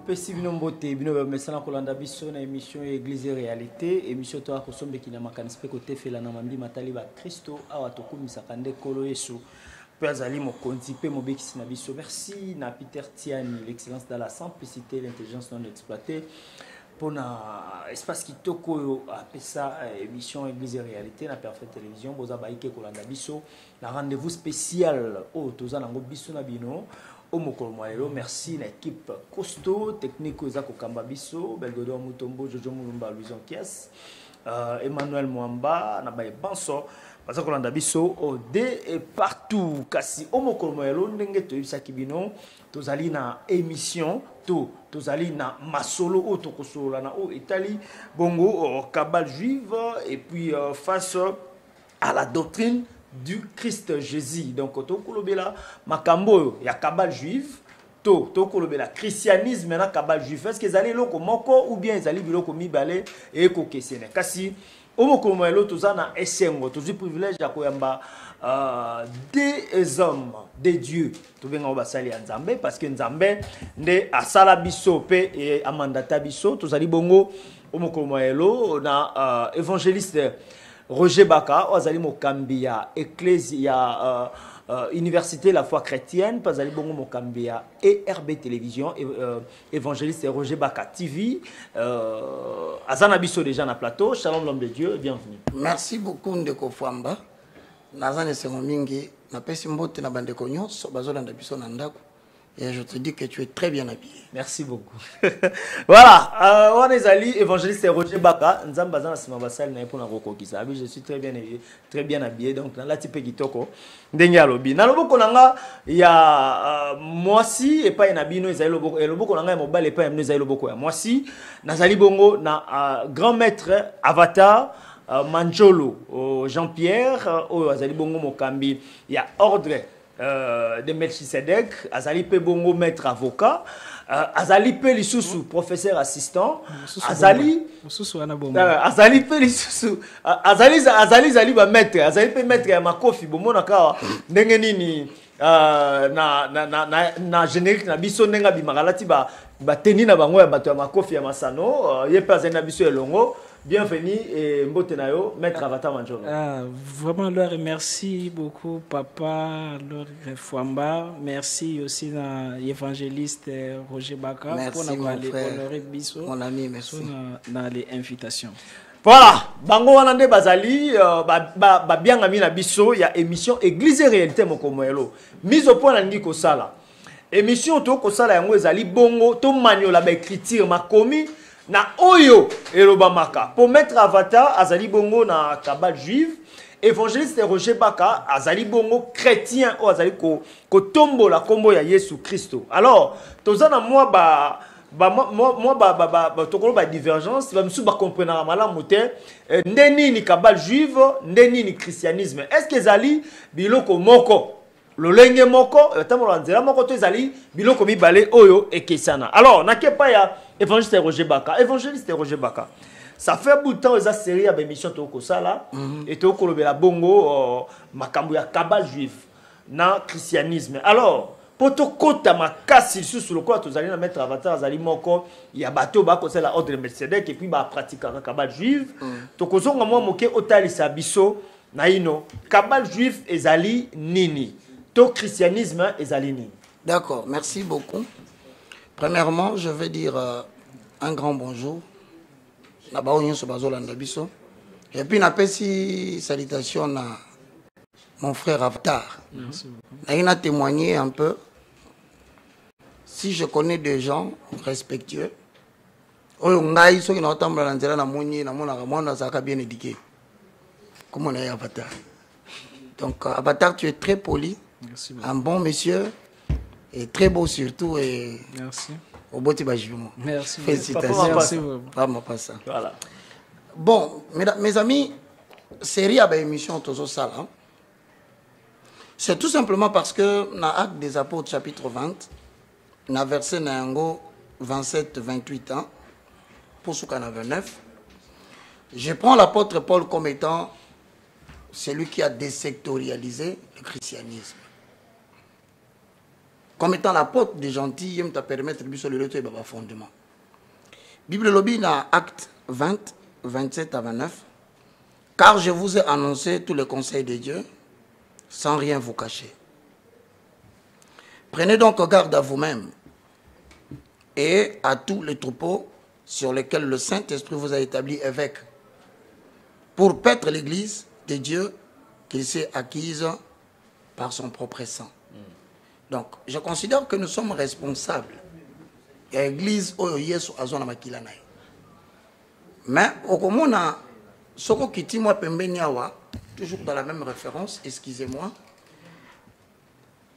Topesi bino mbote bino mesana kolanda biso na émission Église et réalité émission to akosombe kina makanispe côté fela na mambi matali ba Kristo awa tokumisa kande kolo Yesu pe azali mokonzi pe mobekisi na biso. Merci na Peter Tiani, l'excellence dans la simplicité, l'intelligence non exploitée pour na espace kitoko apesa émission Église et réalité na Parfaite Télévision boza baike kolanda biso na rendez-vous spécial o toza nango biso na bino. Merci l'équipe costaud technique aux Akokamba Bisso, Belgodo Mutombo, Jojo Mulumba, Louison Kies, Emmanuel Mwamba, Nabaye Banso, parce qu'on a biso au D et partout. Kasi Omokolomoelo, Nenge Toyusa Kibino, Tozali na émission, Tozali na Masolo, Otokosolo, na O Italie, Bongo, Kabal juive, et puis face à la doctrine du Christ Jésus. Donc, tokolobela makambo ya kabal juif, tokolobela christianisme na kabal juif. Est-ce que ezali loko moko ou bien ezali biloko mibale et ko kesene. Kasi omokomelo tozana esengo, tozi privilège ya koyamba des hommes, des dieux. Tobenga basali ya Nzambe parce que Nzambe nde asala biso pe et amandata biso. Tozali bongo omokomelo na évangéliste Roger Baka, Ozali Mokambia, Ecclésia, Université La Foi Chrétienne, Pazali Bongo Mokambia, et RB Télévision, évangéliste Roger Baka TV, Azana Bisso déjà na plateau, Shalom l'homme de Dieu, bienvenue. Merci beaucoup Ndeko Fwamba. Nazane Sengomingi, na pesi mbote na bande konyo, so bazola ndabiso na ndako. Et je te dis que tu es très bien habillé. Merci beaucoup. Voilà, on est allé évangéliste Roger Baka, Nzambazana Simabasal na epona roko kisa. Je suis très bien habillé donc dans la type kitoko ndenge alobi. Na loboko nanga ya mwasi et pas na bino ezali loboko et loboko nanga ya mobile et pas ya ezali loboko ya mwasi. Nazali bongo na grand maître Avatar Manjolo Jean-Pierre o azali bongo mokambi ya ordre de Melchisedec, Azali pe bongo maître avocat, Azali pe lisusu professeur assistant, Azali pe lisusu, Azali ba maître, Azali pe maître ya makofi bomona ka ndenge nini na générique na biso ndenga bimakalati ba teni na bango ya bato ya makofi ya masano, ye pe azali na biso elongo. Bienvenue et Mbotenayo, maître Avatar Manjolo. Vraiment, leur merci beaucoup, papa, leur Fwamba. Merci aussi à l'évangéliste Roger Baka pour nous honorer Bisso. Mon ami, merci. Dans les invitations. Voilà, Bango Wanande Bazali, bien ami na Bisso, il y a émission Église et réalité Mokomoelo. Mise au point à Niko Sala. Émission to Sala yango ezali bongo, to maniola ba écriture ma commis. Na oyo elobamaka pour mettre Avatar azali bongo na kabal juive évangéliste Roger Baka azali bongo chrétien o azali ko tombo la kombo ya Yesu Christo. Alors tozana moi tokolo ba divergence ba msu ba comprendre malamu te ndeni ni kabal juive ndeni ni christianisme. Est-ce que ezali biloko moko lolenge moko tamolo nzela moko to ezali biloko mibale oyo ekesana. Alors nakepa ya évangéliste Roger Baka, évangéliste Roger Baka. Ça fait bout de temps eza série à émission toko sala et toko lobela bongo makambo ya kabal juif na christianisme. Alors pour to kota makasi sous le quoi tozali na mettre Avatar azali moko ya bato ba ko sala ordre de Melchisedec et puis ba pratiquer kabal juif. Toko zonga mo moke otalisa biso na ino kabal juif ezali nini? To christianisme ezali nini? D'accord, merci beaucoup. Premièrement, je vais dire un grand bonjour. Et puis, une salutation à mon frère Avatar. Il a témoigné un peu. Si je connais des gens respectueux, bien éduqué. Comme on est Avatar. Donc, Avatar, tu es très poli, un bon monsieur. Et très beau surtout et merci. Au beau tibajimo. Merci. Félicitations. Merci. Vraiment pas ça. Voilà. Bon, mes amis, série à émission Tozo Sala. C'est tout simplement parce que dans Actes des Apôtres chapitre 20, dans verset 27-28 ans, pour ce qu'on a 29, je prends l'apôtre Paul comme étant celui qui a désectorialisé le christianisme. comme étant l'apôtre des gentils, il te permettre de sur le retour et fondement. Bible lobby dans Acte 20, 27 à 29. Car je vous ai annoncé tous les conseils de Dieu, sans rien vous cacher. Prenez donc garde à vous-même et à tous les troupeaux sur lesquels le Saint-Esprit vous a établi évêque, pour paître l'Église de Dieu qu'il s'est acquise par son propre sang. Donc, je considère que nous sommes responsables de l'Église où Yesu azona makila nae. Mais au moment soko kiti moi pembeni awa, toujours dans la même référence, excusez-moi.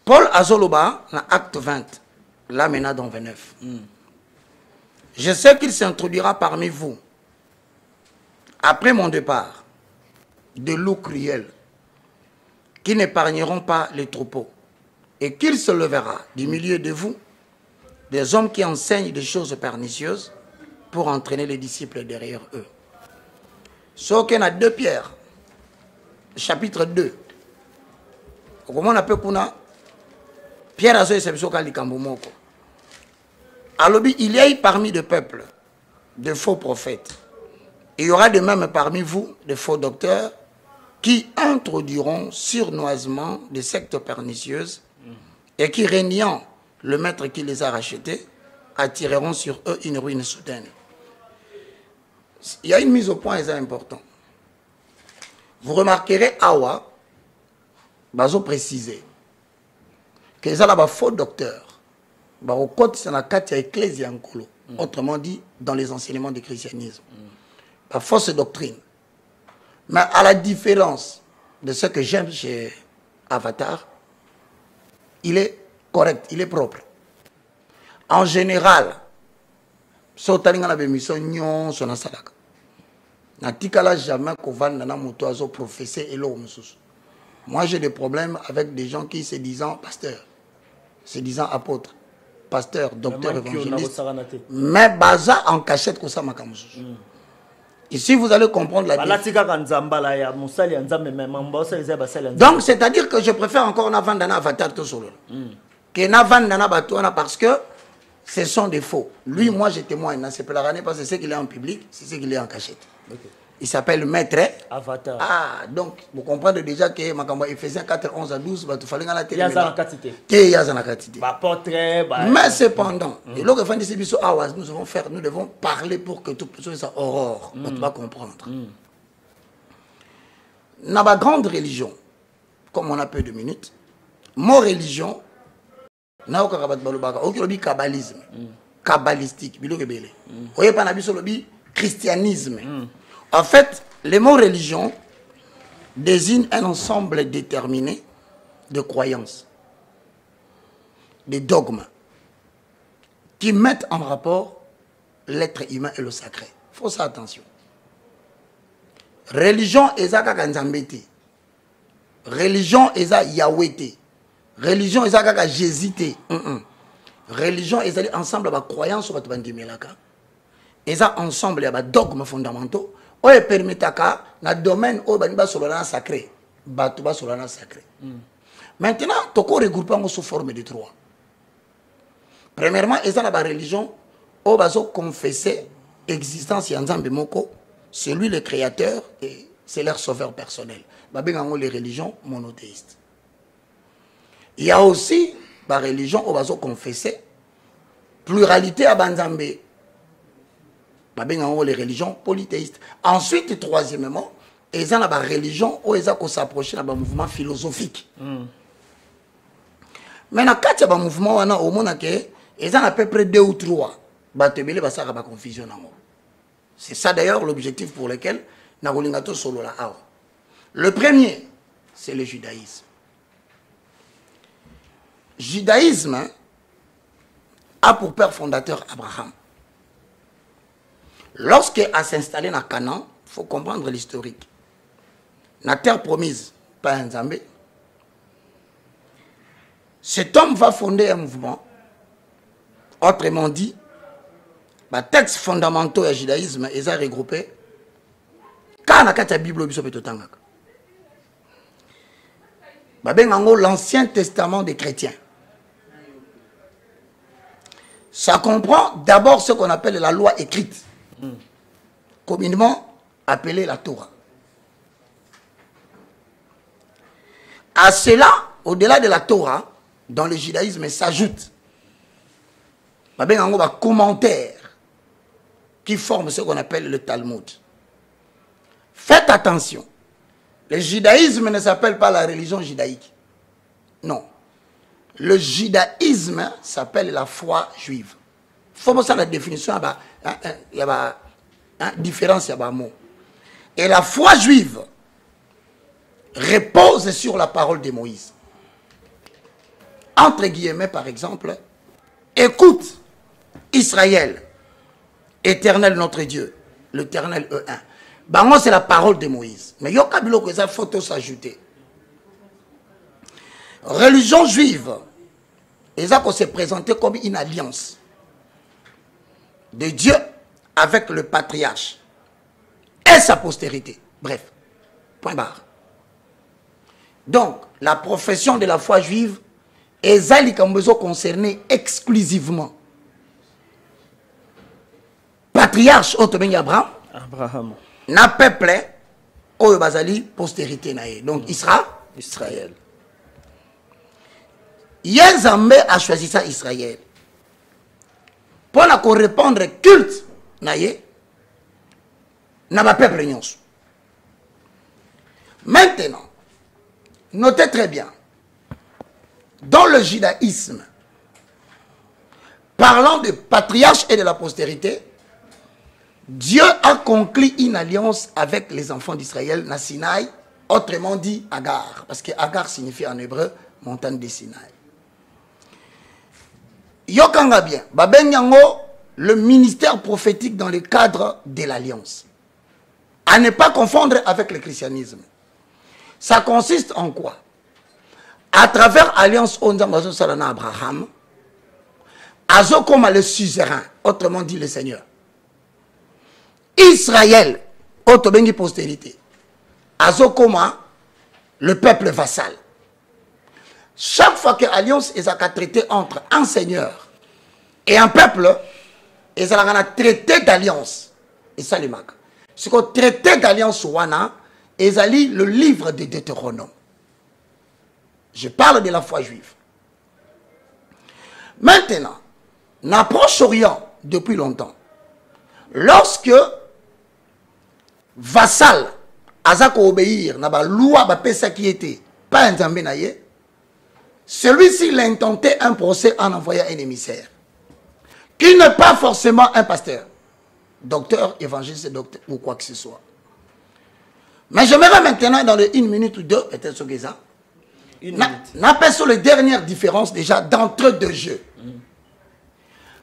Paul Azoloba, dans Acte 20, là maintenant dans 29. Je sais qu'il s'introduira parmi vous, après mon départ, de loups cruels, qui n'épargneront pas les troupeaux, et qu'il se levera du milieu de vous, des hommes qui enseignent des choses pernicieuses, pour entraîner les disciples derrière eux. Ce qu'on a 2 Pierre, chapitre 2. Comment on appelle Kuna? Pierre a il y a eu parmi le peuple de faux prophètes. Il y aura de même parmi vous de faux docteurs qui introduiront sournoisement des sectes pernicieuses et qui, régnant le maître qui les a rachetés, attireront sur eux une ruine soudaine. Il y a une mise au point importante. Vous remarquerez Awa, bazo préciser que les là faux docteurs, autrement dit dans les enseignements du christianisme, la fausse doctrine. Mais à la différence de ce que j'aime chez Avatar, il est correct, il est propre. En général, moi j'ai des problèmes avec des gens qui se disent pasteurs, se disant apôtres, pasteurs, docteurs, évangélistes, mais baza en cachette comme ça. Ici vous allez comprendre la différence. Donc c'est-à-dire que je préfère encore Navandana Avatar tout solo que Navandana Batouana parce que ce sont des faux. Lui, moi, je témoigne. C'est pas la rannée parce que c'est qu'il est en public, c'est ce qu'il est en cachette. Okay. Il s'appelle Maître Avatar. Ah, donc, vous comprenez déjà que Makambo Ephésiens 4, 11 à 12, il fallait la télé. Il y a la quantité. Il y a la quantité. Portrait. Mais cependant, et lorsque nous devons parler pour que tout soit aurore. On va comprendre. Dans la grande religion, comme on a peu de minutes, mon religion, kabbalisme, kabbalistique, christianisme. En fait, le mot religion désigne un ensemble déterminé de croyances, de dogmes, qui mettent en rapport l'être humain et le sacré. Il faut ça attention. Religion ezaka kanzambete. Religion eza Yahweh. Religion ezaka Jésus. Religion ezali ensemble ba croyance ba bandimelaka. Eza ensemble ya ba dogmes fondamentaux o e permetaka na domaine o bani ba solana sacré. Batu ba solana sacré. Maintenant, toko regrouper en sous forme de 3. Premièrement, eza la ba religion o bazo confesser existence ya Nzambe moko, c'est lui le créateur et c'est leur sauveur personnel. Babengango les religions monothéistes. Il y a aussi la religion où bazo confesser pluralité à Banzambe. Babengango les religions polythéistes. Ensuite, troisièmement, ils ont la religion où ils ont s'approcher d'un mouvement philosophique. Maintenant, quand il y a un mouvement, au monde ils ont à peu près 2 ou 3. Confusion. C'est ça d'ailleurs l'objectif pour lequel Nagolingato solo la awa. Le premier, c'est le judaïsme. Judaïsme a pour père fondateur Abraham. Lorsqu'il a s'installé dans Canaan, il faut comprendre l'historique. La terre promise par Nzambe, cet homme va fonder un mouvement. Autrement dit, les textes fondamentaux du judaïsme sont regroupés. Quand on a la Bible, l'ancien testament des chrétiens. Ça comprend d'abord ce qu'on appelle la loi écrite, communément appelée la Torah. À cela, au-delà de la Torah, dans le judaïsme, s'ajoute un commentaire qui forme ce qu'on appelle le Talmud. Faites attention. Le judaïsme ne s'appelle pas la religion judaïque. Non. Le judaïsme s'appelle la foi juive. Il faut voir la définition, il y a une différence, il y a un mot. Et la foi juive repose sur la parole de Moïse. Entre guillemets, par exemple, écoute Israël, éternel notre Dieu, l'éternel E1. Bango, c'est la parole de Moïse. Mais il y a que ça faut s'ajouter. Religion juive, et ça qu'on s'est présenté comme une alliance de Dieu avec le patriarche et sa postérité. Bref, point barre. Donc, la profession de la foi juive est concernée exclusivement. Patriarche Otobengi Abraham, na peuple, Oyo Bazali, postérité nae. Donc, Israël. Yenzambe a choisi ça Israël. Pour la répondre culte nae, n'a pas peuple nyonso. Maintenant, notez très bien, dans le judaïsme, parlant de patriarche et de la postérité, Dieu a conclu une alliance avec les enfants d'Israël, na Sinaï, autrement dit Agar, parce que Agar signifie en hébreu montagne de Sinaï. Yokanga bien, Babenyango, le ministère prophétique dans le cadre de l'alliance. À ne pas confondre avec le christianisme. Ça consiste en quoi? À travers l'alliance Onzambazo Salana Abraham, Azo comme le suzerain, autrement dit le Seigneur. Israël, Otobengi postérité. Azo comme le peuple vassal. Chaque fois que l'alliance est traitée entre un Seigneur et un peuple, ils ont traité d'alliance. Et ça, les mag. Ce qu'on traité d'alliance, ils ont lu le livre de Deutéronome. Je parle de la foi juive. Maintenant, dans Proche-Orient, depuis longtemps, lorsque vassal, Azako obéir, n'a pas loi, qui était pas un Zambénaye, celui-ci il a intenté un procès en envoyant un émissaire, qui n'est pas forcément un pasteur, docteur, évangéliste, docteur, ou quoi que ce soit. Mais j'aimerais maintenant, dans les 1 minute ou 2, peut-être ce que ça, n'appelle sur les dernières différences déjà d'entre deux jeux.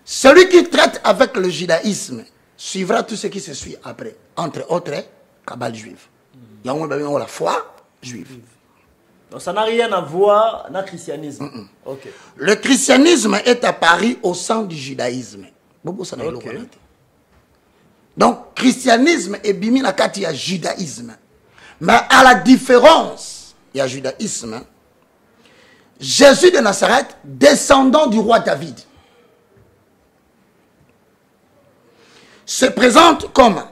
Celui qui traite avec le judaïsme suivra tout ce qui se suit après, entre autres, Kabbale juive. Il y a la foi juive. Donc ça n'a rien à voir avec le christianisme. Okay. Le christianisme est apparu au sein du judaïsme. Okay. Donc, christianisme est bimi na kati ya judaïsme. Mais à la différence, il y a judaïsme. Jésus de Nazareth, descendant du roi David, se présente comme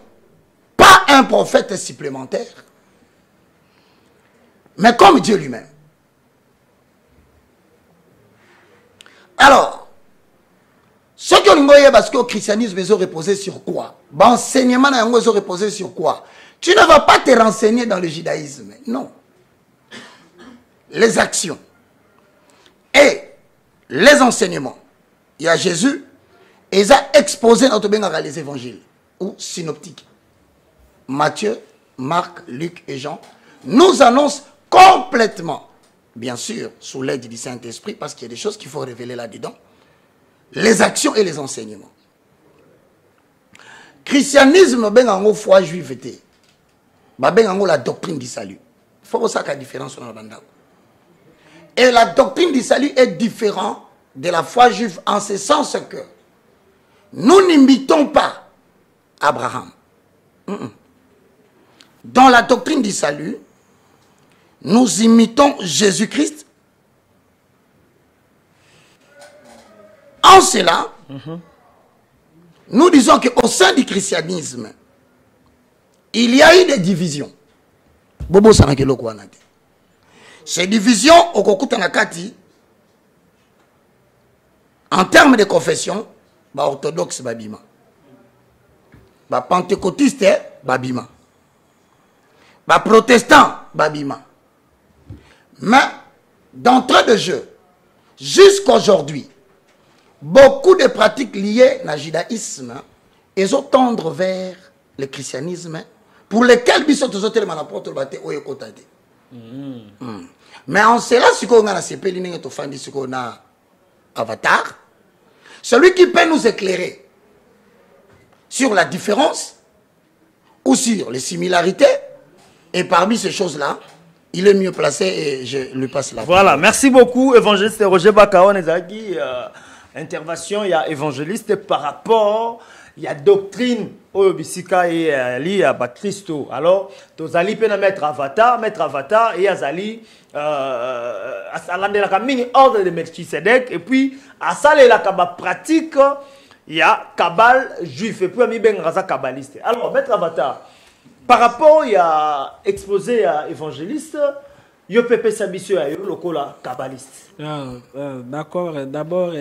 pas un prophète supplémentaire, mais comme Dieu lui-même. Alors, ceux qui ont parce que le christianisme ils ont reposé sur quoi? L'enseignement ils ont reposé sur quoi? Tu ne vas pas te renseigner dans le judaïsme. Non. Les actions et les enseignements. Il y a Jésus, et ils ont exposé notre bien à les évangiles, ou synoptiques. Matthieu, Marc, Luc et Jean nous annoncent complètement, bien sûr, sous l'aide du Saint-Esprit, parce qu'il y a des choses qu'il faut révéler là-dedans, les actions et les enseignements. Christianisme, ben en foi juive, ben en la doctrine du salut. Il faut voir la différence dans la bande. Et la doctrine du salut est différente de la foi juive en ce sens que nous n'imitons pas Abraham. Dans la doctrine du salut, nous imitons Jésus-Christ. En cela, Nous disons qu'au sein du christianisme, il y a eu des divisions. Bobo Sanakelo Kouanate. Ces divisions, au Kokuta Nakati, en termes de confession, orthodoxe babima, pentecôtiste babima, protestant babima. Mais d'entrée de jeu, jusqu'aujourd'hui, beaucoup de pratiques liées au judaïsme et ont tendre vers le christianisme pour lesquels biso tozote le manapoto bate oyo kotade. Mais en cela, ce qu'on a na sepeli ninge to fandi ce qu'on a Avatar, celui qui peut nous éclairer sur la différence ou sur les similarités, et parmi ces choses-là, il est mieux placé et je lui passe la parole. Voilà, merci beaucoup, évangéliste Roger Bakaon Ezagi. Intervention, il y a évangéliste par rapport, il y a doctrine au Bisika et Ali à Christo. Alors, tu allez mettre avatar, et Azali, à la mini ordre de Melchisedec, et puis à ça, la pratique, il y a Kabbal juif, et puis il y a kabbaliste. Alors, mettre avatar, par rapport, il y a exposé à évangéliste, il y a Pepe Sabissio, il y a le kabbaliste. D'accord, d'abord,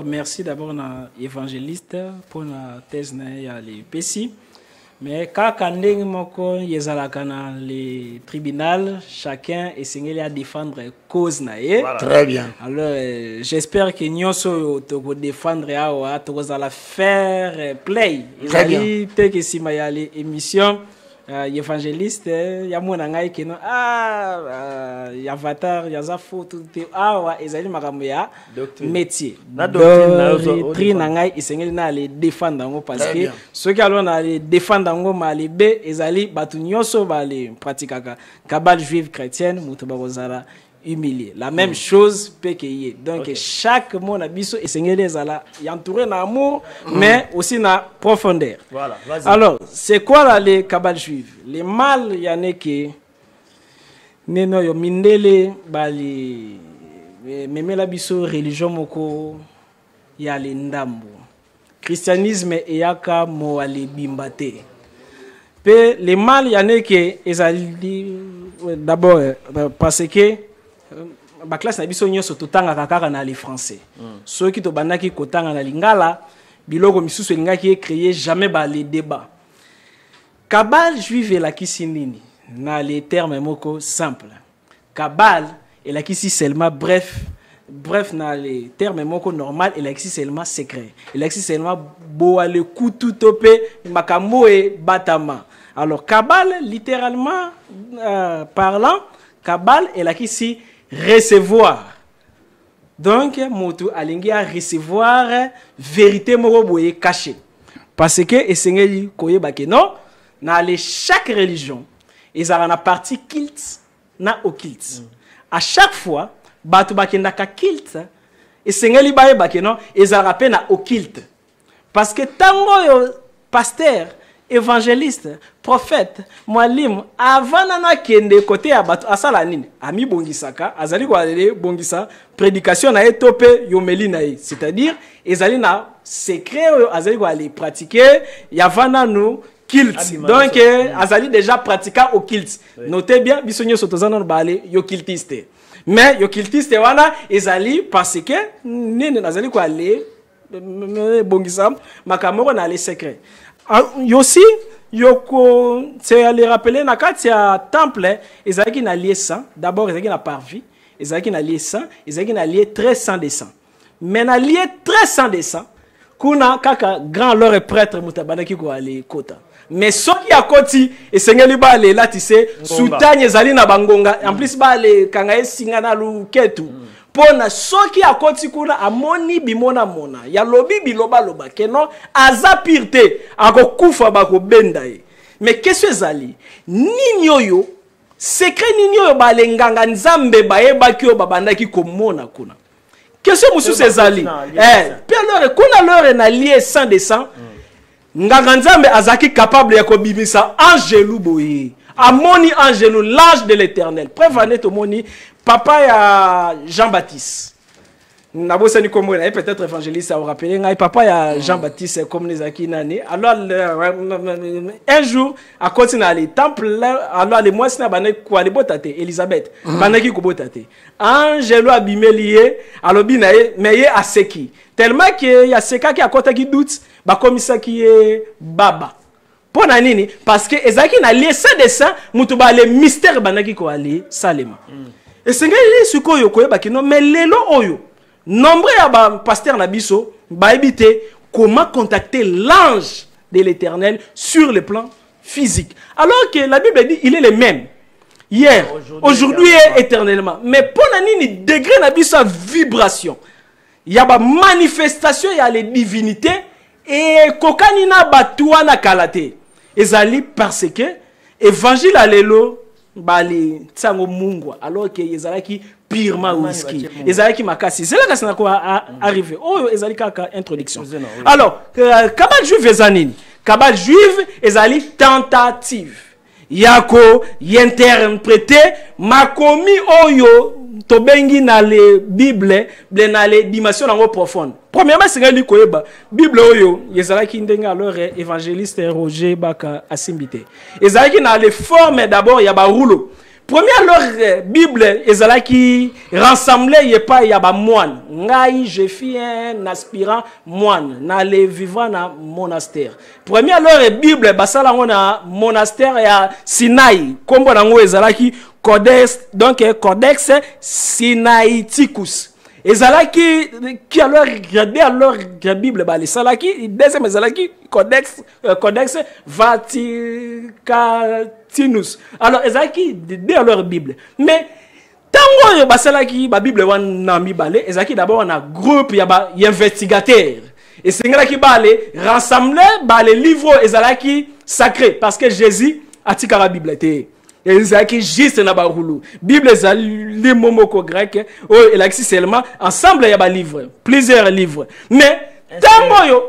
merci d'abord à l'évangéliste pour la thèse de l'EPC. Mais quand on est dans le tribunal, chacun est à défendre la cause. Voilà. Très bien. Alors, j'espère que nous sommes défendre la fair play. Très bien. Peut-être que si il y a l'émission, évangéliste, il y a mon angai qui non il y a avatar, il y a za photo, ezali makambo ya métier. Doctrine angai isengeli na les défendre parce que ceux qui allons les défendre ngo mali B ezali batu nyonso ba les pratikaka kabal juive chrétienne mutu bazala humilié. La même chose peut qu'il y ait. Donc chaque monde a biso esengeli ezala entouré d'amour mais aussi na profondeur. Voilà, vas-y. Alors, c'est quoi là les kabal juifs? Les mal il y en a qui neno yo mindele bali memela biso religion moko ya le ndambo. Christianisme eyaka mo ali bimbate. Pe les mal il y en a qui ezali d'abord parce que ba classe na biso nyonso totanga kaka na les français. Ceux qui to bandaki kotanga na lingala biloko misusu elingaki créer jamais ba les débats. Kabal juive la kisinini na les termes moko simple. Kabal et la kisi seulement bref na les termes moko normal et la kisi seulement secret. Et la kisi seulement boa le kutu topé makambo e batama. Alors kabal littéralement parlant, kabal et la kisi recevoir. Donc, moto alingi a recevoir vérité moko boye cachée. Parce que esengeli koye bakeno na chaque religion, ils ont une partie culte na occulte. À chaque fois, batu bakenda ka culte, esengeli baye bakeno, ils ont rappelé na occulte. Parce que tango yo pasteur, évangéliste, prophète, mwalim, avant nana kende côté ya batu asala nini? Ami bongisaka, azali kwa lele bongisa prédication na etopé yomeli na ye. C'est-à-dire, ezali na secret azali kwa les pratiquer, yavana nous kilt. Donc azali déjà pratiquant au kilt. Notez bien, bisonyo sotozana balé yo kiltiste. Mais yo kiltiste wana ezali parce que nene azali kwa le bongisa makamoko na les secrets. Aussi, yoko, c'est à les rappeler, na kati ya temple, ezaki na lié sang. D'abord, ezaki na parvis, ezaki na lié sang, ezaki na lié très sang de sang. Mais na lié très sang de sang, kuna kaka grand lore prêtre mutabana ki ko ali kota. Mais ceux qui a koti, et sengeli ba le là, tu sais, soutanye ezali na bangonga, en plus ba le kangaye singa na lu ketu. Pona soki akoti kuna amoni bimona mona ya lobi biloba loba keno aza pirte akokufa bako benda ye. Mais qu'est-ce que zali nini oyo secret nini oyo balenganga nzambe bayeba ki babandaki komona kuna. Qu'est-ce que musu sezali pe lore kuna lore na lié sang de sang nganga nzambe azaki capable ya kobimisa angelu boye. Amoni angelu l'ange de l'Éternel. Preuve anet omoni papa ya Jean-Baptiste. Nabosani Kombo est peut-être évangéliste à vous rappeler. Papa, il y a Jean-Baptiste comme les Aki Nani. Alors, un jour, à côté de temple, alors les mois, c'est quoi les botate, Elisabeth, Banaki Kubotate. Angelo Abimelié, alors binae, mais à Seki. Tellement qu'il y a Seka qui a côté qui doute, bah comme ça qui est Baba. Pour Nanini, parce que Ezaki n'a laissé de ça, Moutouba les mystères Banaki ko ali Salema. Et c'est ce qu'on y a, mais les lots. Nombre de pasteurs Nabiso va éviter comment contacter l'ange de l'Éternel sur le plan physique. Alors que la Bible dit il est le même. Hier, aujourd'hui et éternellement. Mais pour la degré Nabiso vibration. Il y a des manifestations, il y a les divinités. Et kokanina batuana kalate. Ezali parce que évangile alelo bali tsango mungwa alors que ezalaki purement whisky. Ezalaki makasi. C'est là que ça n'a arrivé. Oh, ezali kaka introduction. Alors, kabal juif ezanini. Kabal juif ezali tentative. Yako interpréter makomi oyo tobengi na le Bible, na le dimension en profonde. Premièrement, c'est que la Bible oyo ezalaki ndenga alors évangéliste Roger Baka Asimbite. Ezalaki na les formes d'abord ya ba rouleau. Première leur Bible ezalaki rassemblé y pas ya ba moine. Ngai je fis un aspirant moine na les vivant na monastère. Première leur Bible basala ngona monastère ya Sinaï. Kombo nango ezalaki Codex, donc Codex Sinaiticus. Ezalaki qui alors regardez alors la Bible bah les salaki deuxième ezalaki Codex Vaticanus. Alors ezalaki de leur Bible. Mais tango ba salaki ba Bible wana mi balé ezalaki d'abord on a groupe ya ba investigateur. Et c'est là qui balé rassembler ba les livres ezalaki sacrés parce que Jésus a tika la Bible té. Ezaki juste na baroulou. Bible les momoko grec oh et là seulement ensemble il y a ba livre, plusieurs livres. Mais tango yo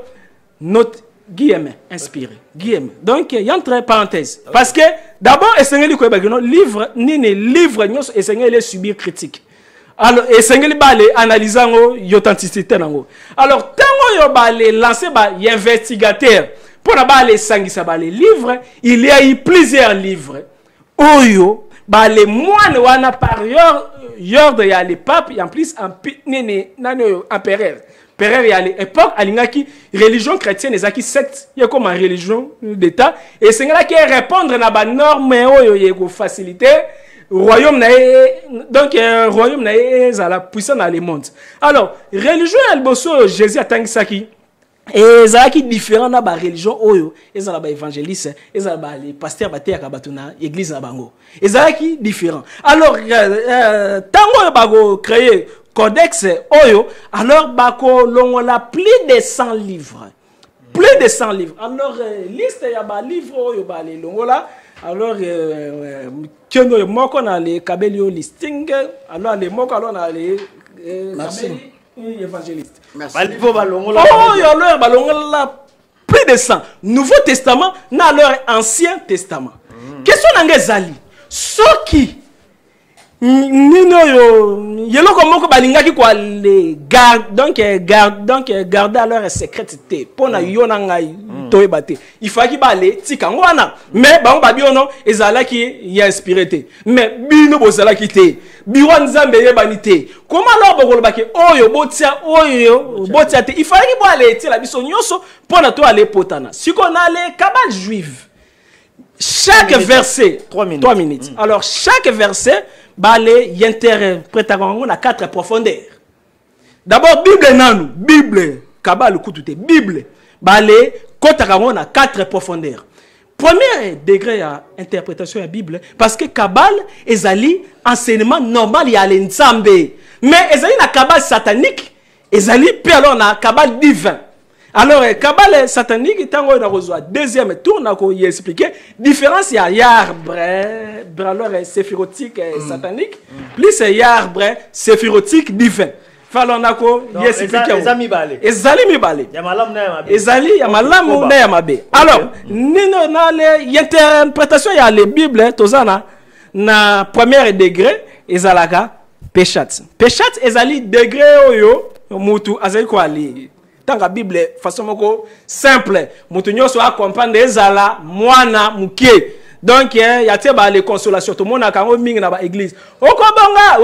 note guillemets inspiré. Guillemets. Donc il y a entre parenthèses parce que d'abord essengeli ko ba livre ni livre nyos essengeli subir critique. Alors essengeli ba les analysant authenticité nango. Alors tango yo ba les lancer ba investigateur pour ba les sangisa ba les livres, il y a eu plusieurs livres. Oyo, bah les moines wana par yord y a les papes et en plus en nene nano empereur. Empereur y a l'époque alingaki religion chrétienne ezaki secte y a comme religion d'état et c'est là qui répondre na ba norme oyo yego faciliter royaume na donc royaume na za la puissance dans le monde. Alors religion alboso Jésus atangisaki et ça qui différent na ba religion oyo ezala ba évangéliste ezala ba les pasteurs ba teya kabatuna église na bango ezala qui différent. Alors tango ba go créer codex oyo alors ba ko longola plus de 100 livres. Plus de 100 livres. Alors liste ya ba livre oyo ba les longola alors kendo moko na les kabelio listing alors les moko alors na les merci évangéliste. Merci. Oh, il y a leur balongola plus de 100. Nouveau Testament, na leur Ancien Testament. Question n'angezali. Soki nino yo yelo komoko balingaki kwa les garde donc garder leur sécurité pour na yo na ngai toyebate. Il faut ki balé tika ngwana mais ba on biono ezalaki ya inspiré mais bino bozalaki te biwa nzambe yebanité comment alors bokolobaki oyo botia te il faut ki balé ti la biso nyoso pour na to aller potana si qu'on a les cabales juives chaque verset 3 minutes. Alors chaque verset balé interprétation on a 4 profondeurs. D'abord Bible nanu Bible kabal kutute Bible balé kotaka on a 4 profondeurs. Premier degré à interprétation de la Bible parce que kabal ezali enseignement normal ya l'ensemble mais ezali na kabal satanique ezali puis alors na kabal divin. Alors kabal satanique tango na reçoit deuxième tour na ko y expliquer différence ya arbre alors séphirotique satanique plus arbre séphirotique divin. Falon nako yes ezali mibale ezali ya malamu na ya mabe. Alors nino na le interprétation ya les Bible tozana na premier degré ezalaka Peshat. Peshat ezali degré oyo mutu azali ko ali. Tanga Bible façon moko simple. Mutu nyoso a comprendre ezala mwana mukie. Donc il y a ba les consolations tout monde akango mingi na ba église. Okobonga,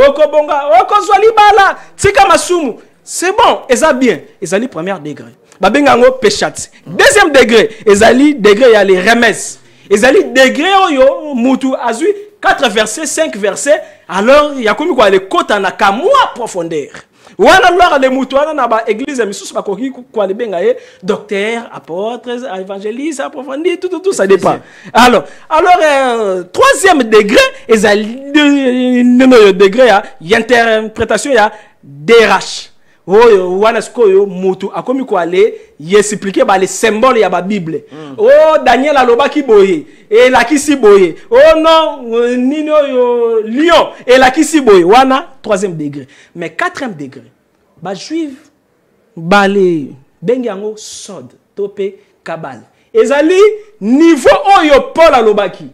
okozwali bala, tika masumu. C'est bon, eza bien. Ezali premier degré. Ba bengango Peshat. Deuxième degré, ezali degré ya les remesses. Ezali degré oyo mutu azui 4 versets, 5 versets, alors il y a comme quoi les côtes en a qu'à moi profondeur. Ou alors les moutons dans la église, mais sous quoi les bengaye, docteur, apôtre, évangéliste, approfondi, tout ça dépend. Alors, troisième degré, degré, il y a interprétation, il y a DRH. Oh, wanaskoyo mutu akomi ko ale expliquer ba les symboles ya ba Bible. Oh, Daniel aloba ki boye et la kisi boye. Oh non, nino yo lion et la kisi boye. Wana troisième degré. Mais quatrième degré. Ba juif ba le bengi yango sod topé kabal. Ezali niveau oyo Paul alobaki.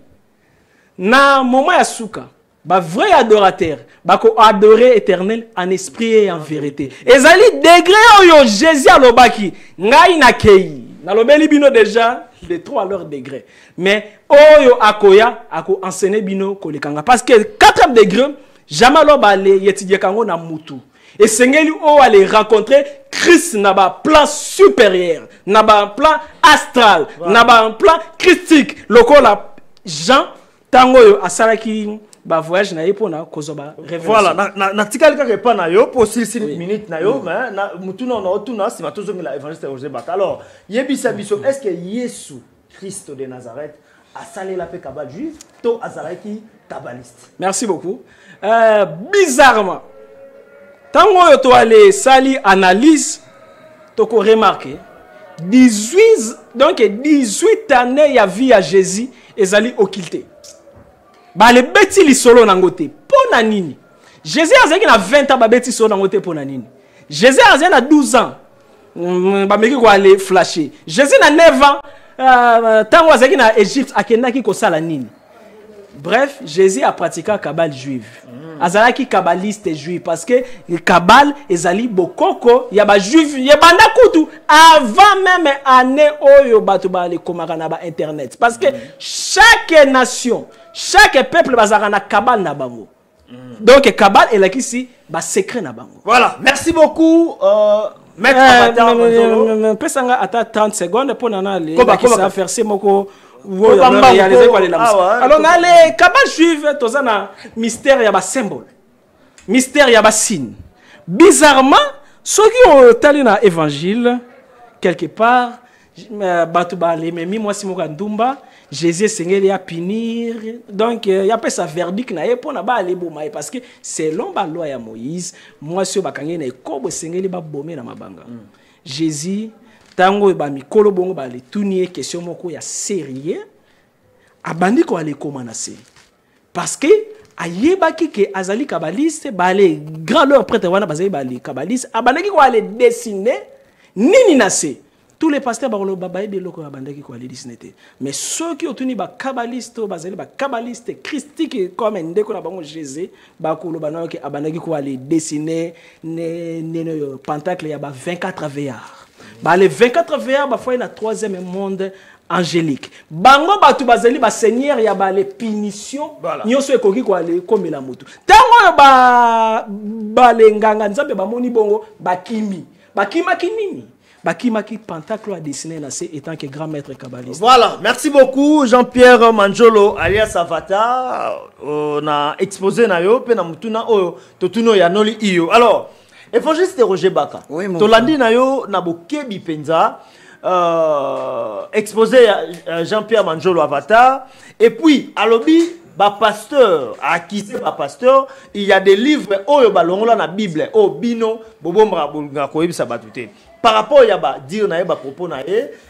Na moment ya suka. Ba vrai adorateur, ba ko adorer éternel en esprit et en vérité. Ezali degré oyo Jésus alobaki, ngai na kei. Na lobeli bino déjà les 3 leur degré. Mais oyo akoya ako enseigner bino kolekanga parce que 4e degré jamais lo ba le yetidie kango na mutu. Et sengeli o aller rencontrer Christ na ba plan supérieur, na ba plan astral, na ba plan christique. Lokola Jean tango yo asalaki ba voyage na yepona kozoba révélation. Voilà, na tikali ka repa na yo pour 6 minutes na yo, mais na mutuna na otuna si matozo ngila évangéliste Roger Baka. Alors, yebisa biso est-ce que Yesu Christ de Nazareth a salé la paix kabal juif to azaraki kabbaliste? Merci beaucoup. Bizarrement, tango yo to aller sali analyse to ko remarquer 18 années ya vie à Jésus ezali occulté. Ba le beti li solo nangote pona nini Jésus azaki na 20 ans ba beti solo nangote pona nini Jésus azaki na 12 ans ba meki ko aller flasher Jésus na 9 ans tango azaki na Égypte akendaki ko sala nini. Bref, Jésus a pratiqué kabal juive. Azalaki kabbaliste juif parce que le kabal ezali bokoko ya ba juif ya banda kutu avant même année oyo batu ba le komaka na ba internet parce que chaque nation, chaque peuple bazaka na kabal na bango. Donc kabal elakisi ba secret na bango. Voilà, merci beaucoup maître Avatar Manzolo. Pesanga ata 30 secondes pour nana le ça faire c'est moko. Alors, na le kabal juif, tozana mystère ya ba symbole, mystère ya ba signe. Bizarrement, ceux qui ont tali na évangile quelque part, batu ba le memi moi si moka ndumba, Jésus seigneur ya punir. Donc il y a pas sa verdict na pour na ba aller boma parce que selon la loi ya Moïse, moi si ba kangé na kobo seigneur ba bomé na mabanga. Jésus tango ba mikolo bongo ba le tunie question moko ya sérieux abandi ko ale komana se parce que ayebaki ke azali kabbaliste ba le grand leur prêtre wana bazali ba le kabbaliste abandaki ko ale dessiner nini na se tous les pasteurs ba lo baba de loko abandaki ko ale dessiner mais ceux qui ont tuni ba kabbaliste bazali ba kabbaliste christique comme ndeko na bango Jésus ba ko lo bana ke abandaki ko ale dessiner ne pentacle ya ba 24 veillards. Bah, les 24 veillards, bah, faut y a 3e monde angélique. Bango batu bazali ba seigneur ya ba les punitions. Nyoso ekoki ko ale comme la moto. Tango ba le nganga nzambe ba moni bongo ba kimi. Ba kima kinini. Ba kima ki pentacle a dessiné na c'est étant que grand maître kabbaliste. Voilà, merci beaucoup Jean-Pierre Manzolo alias Avatar. On a exposé na yo pe na mutuna oyo totuno ya noli iyo. Alors évangéliste Roger Baka. Oui, mon Tolandi na yo na bokebi penza exposé Jean-Pierre Manzolo Avatar et puis alobi ba pasteur akise ba pasteur il y a des livres oyo balongola na Bible o bino bobomba bulga ko yebisa batute par rapport ya ba dire na ba propos na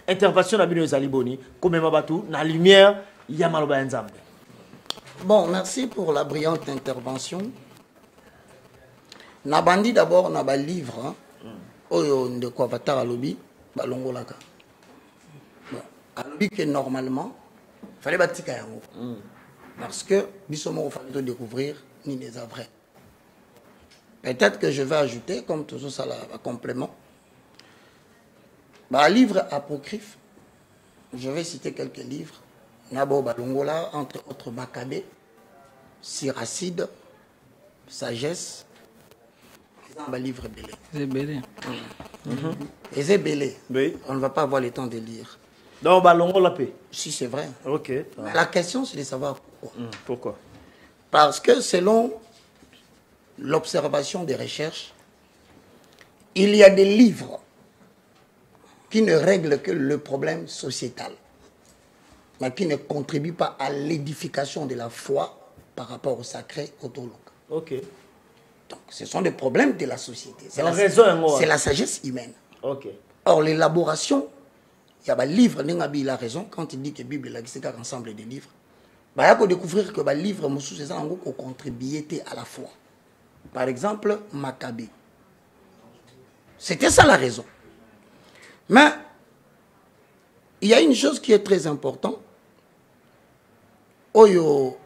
intervention na bino ezali boni comme mabatu na lumière ya maloba nzambe. Bon, merci pour la brillante intervention. Nabandi d'abord na ba livre oyo ndeko Avatar alobi balongolaka. Bon, alobi que normalement fallait batika yango. Parce que biso mo fallait découvrir ni les vrais. Peut-être que je vais ajouter, comme toujours ça, un complément. Un livre apocryphe, je vais citer quelques livres. Nabo Balongola, entre autres Maccabée, Siracide, Sagesse. C'est un livre belé. C'est belé. Et c'est belé. Oui. On ne va pas avoir le temps de lire. Donc, Balongo la paix. Si c'est vrai. Ok. Mais la question, c'est de savoir pourquoi. Pourquoi? Parce que selon l'observation des recherches, il y a des livres qui ne règlent que le problème sociétal, mais qui ne contribuent pas à l'édification de la foi par rapport au sacré autologue. Ok. Donc, ce sont des problèmes de la société. C'est la sagesse humaine. Ok. Or, l'élaboration, il y a un livre, Nengabi il a raison, quand il dit que la Bible est un ensemble de livres, il faut découvrir que le livre, c'est ça qui contribuait à la foi. Par exemple, Maccabée. C'était ça la raison. Mais, il y a une chose qui est très importante. Oyo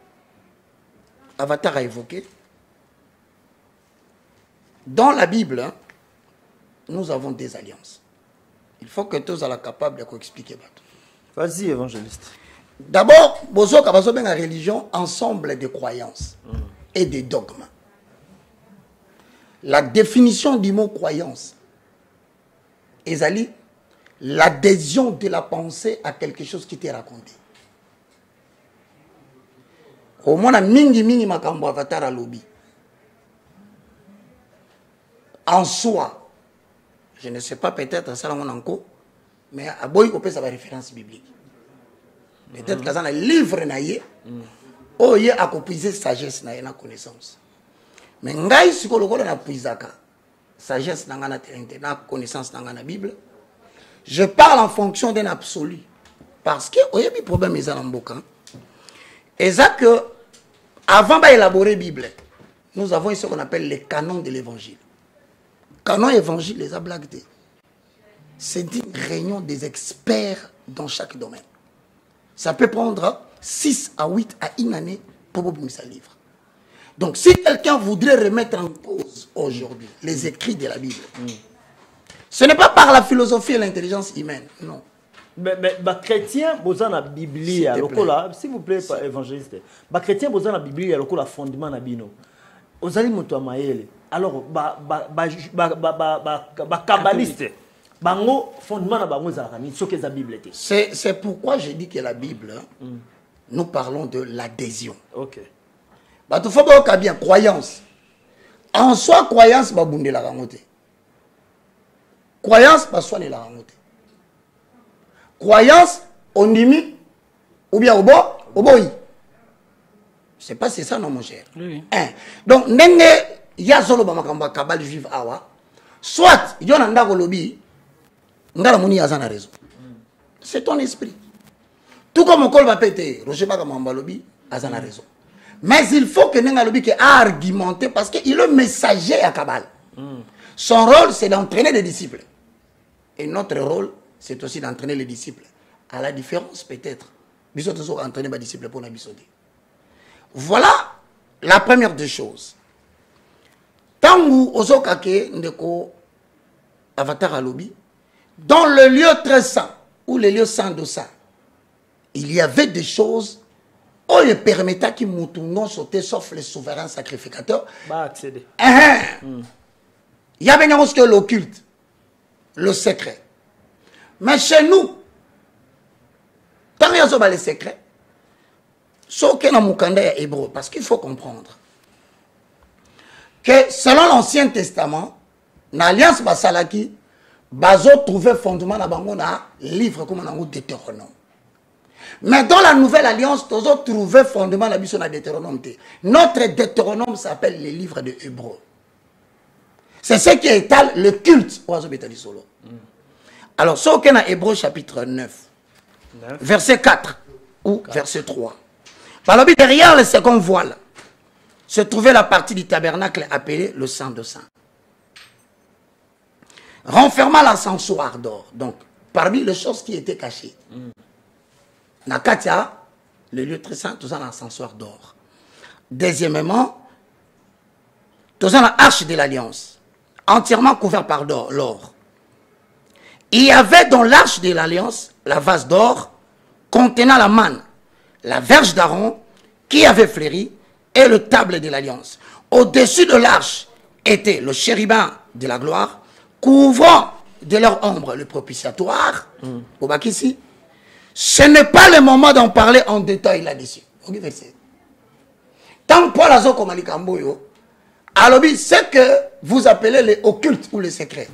Avatar a évoqué. Dans la Bible, nous avons des alliances. Il faut que tous soient capables d'expliquer. Vas-y, évangéliste. D'abord, bozo kabazo ben la religion, ensemble de croyances et de dogmes. La définition du mot croyance, Ezali, l'adhésion de la pensée à quelque chose qui t'est raconté. Au moins, mingi makambo avatar à lobby. En soi, je ne sais pas peut-être ça mon encore, mais à boy on peut savoir référence biblique. Peut-être que dans un livre naïe, oh y a accompli sagesse na na connaissance. Mais ngai sikolo na puisaka sagesse na na connaissance na na Bible. Je parle en fonction d'un absolu parce que oh y a des problèmes ils en boka. Et ça que avant d'élaborer Bible, nous avons ce qu'on appelle les canons de l'évangile. Canon évangile les a blagués. C'est une réunion des experts dans chaque domaine. Ça peut prendre 6 à 8 à une année pour publier un livre. Donc, si quelqu'un voudrait remettre en cause aujourd'hui les écrits de la Bible, ce n'est pas par la philosophie et l'intelligence humaine, non. Mais chrétien, vous avez la Bible, s'il vous plaît, évangéliste. Les chrétiens, vous avez la Bible, il y a le fondement de la Bible. Vous allez monter à Maël. Alors, kabbaliste, bango fondement na bango zarani, ce que la Bible était. C'est pourquoi je dis que la Bible, nous parlons de l'adhésion. Ok. Bah tu faut pas bien croyance. En soi croyance ba bunde la rangote. Croyance ba soigner la rangote. Croyance on dimi ou bien oboyi. C'est pas c'est ça non mon cher. Oui. Donc nenge ya solo ba makamba kabal juif awa. Soit yona ndako lobi ngala moni azana raison. C'est ton esprit. Tout comme on col va péter, Roger Bakamamba lobi azana raison. Mais il faut que nenga lobi a argumenté parce qu'il est messager à Kabal. Son rôle c'est d'entraîner les disciples. Et notre rôle c'est aussi d'entraîner les disciples. À la différence peut-être, bisous toujours entraîner mes disciples pour n'abisoter. Voilà la première des choses. Tangu ozokake ndeko avatar à lobby, dans le lieu très saint ou le lieu saint de ça, il y avait des choses où il permettait qu'ils moutounons sauter sauf les souverains sacrificateurs. Bah accéder. Il y avait l'occulte, le secret. Mais chez nous, tant qu'il y a les secrets, sauf qu'il y a un hébreu, parce qu'il faut comprendre que selon l'Ancien Testament, l'Alliance Basalaki, Bazo trouvait fondement dans le livre comme on a Deutéronome. Mais dans la Nouvelle Alliance, tous autres trouvaient fondement dans le Deutéronome. Notre Deutéronome s'appelle les livres de Hébreu. C'est ce qui étale le culte. Alors, ce qu'on a Hébreu chapitre 9, verset 4 ou verset 3. Par le derrière le second voile, se trouvait la partie du tabernacle appelée le Saint de Saints. Renfermant l'ascensoir d'or. Donc, parmi les choses qui étaient cachées, Nakatia, le lieu très saint, tout ça, l'ascensoir d'or. Deuxièmement, dans la arche de l'alliance, entièrement couvert par l'or. Il y avait dans l'arche de l'alliance la vase d'or contenant la manne, la verge d'Aaron qui avait fleuri et le table de l'alliance. Au-dessus de l'arche était le chérubin de la gloire, couvrant de leur ombre le propitiatoire. Au bac ici. Ce n'est pas le moment d'en parler en détail là-dessus. Tant Paul a comme alors c'est que vous appelez les occultes ou les secrets.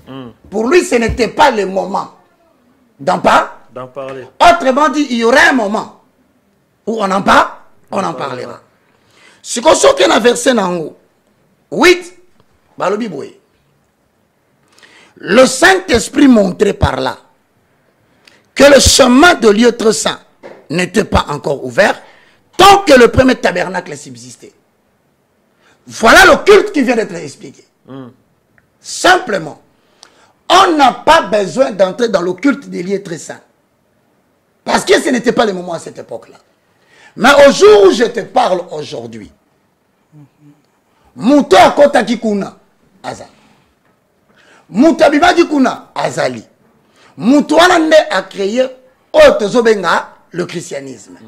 Pour lui, ce n'était pas le moment d'en parler. Autrement dit, il y aurait un moment où on en parlera. Ce qu'on sait qu'il y a un verset dans haut. 8, le Saint-Esprit montrait par là que le chemin de lieu très saint n'était pas encore ouvert tant que le premier tabernacle subsistait. Voilà le culte qui vient d'être expliqué. Simplement, on n'a pas besoin d'entrer dans le culte des lieux très saints. Parce que ce n'était pas le moment à cette époque-là. Mais au jour où je te parle aujourd'hui, Mouto akota kikuna azali. Mouto abibaki kuna azali. Mouto anande a créé otozobenga le christianisme.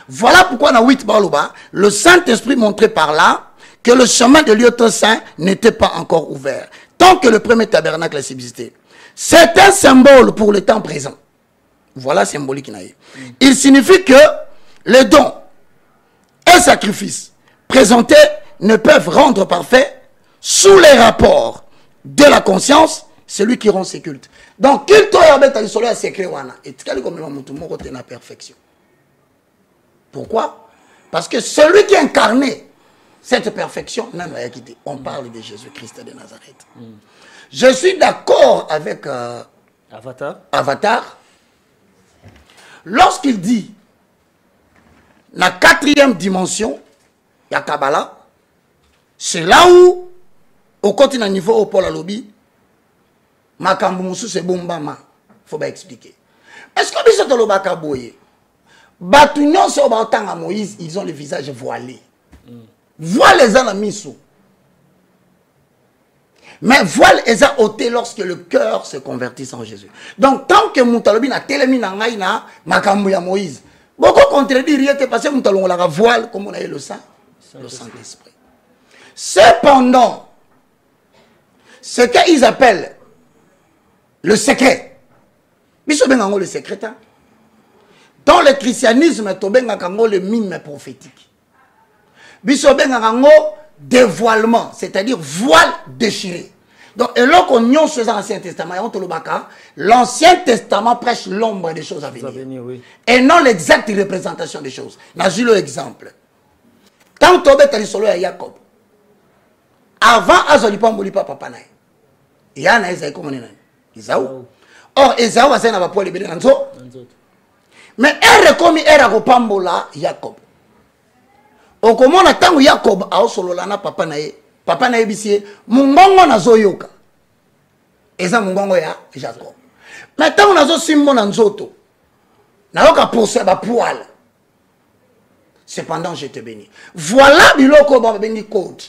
Voilà pourquoi dans 8 Balouba, le Saint-Esprit montrait par là que le chemin de lieu très saint n'était pas encore ouvert tant que le premier tabernacle subsistait. C'est un symbole pour le temps présent. Voilà symbolique. Il signifie que les dons et sacrifices présentés ne peuvent rendre parfait sous les rapports de la conscience celui qui rend ses cultes. Donc, culte est secret et comme la perfection. Pourquoi? Parce que celui qui incarnait cette perfection, on parle de Jésus-Christ de Nazareth. Je suis d'accord avec Avatar lorsqu'il dit la 4e dimension, il y a Kabbalah. C'est là où, au continent niveau, au Paul Alobi, Makamboumoussou, c'est Bombama. Il faut bien expliquer. Est-ce que vous avez le Bakaboye? Batunion, c'est au Batang à Moïse, ils ont le visage voilé. Voile les gens à Missou. Mais voile les gens ôtés lorsque le cœur se convertit en Jésus. Donc, tant que Moutalobi n'a télémi n'a ngaïna, Makambouya Moïse, beaucoup contredit rien que parce que Moutalon la voile, comme on a eu le Saint-Esprit. Cependant, ce qu'ils appellent le secret, le secret, dans le christianisme, le mime prophétique. Dévoilement, c'est-à-dire voile déchiré. Donc, et là qu'on y a dans l'Ancien Testament, l'Ancien Testament prêche l'ombre des choses à venir. Oui. Et non l'exacte représentation des choses. J'ai l'exemple. Quand tu es solo à Jacob, avant Azolipa Mbolipa Papa Naï, il y a un Esaïe comme on est Isaou. Or, Esaou a un poil libéré dans zo. Mais elle recommit Pambola Jacob. Au comment on attend Jacob a solo lana Papa Naï bisie, Mungongo na zoyoka. Eza Mungongo ya Jacob. Maintenant on a zo simbo na nzoto. Na yoka pousse ba poil. Cependant, je te bénis. Voilà biloko ba béni code.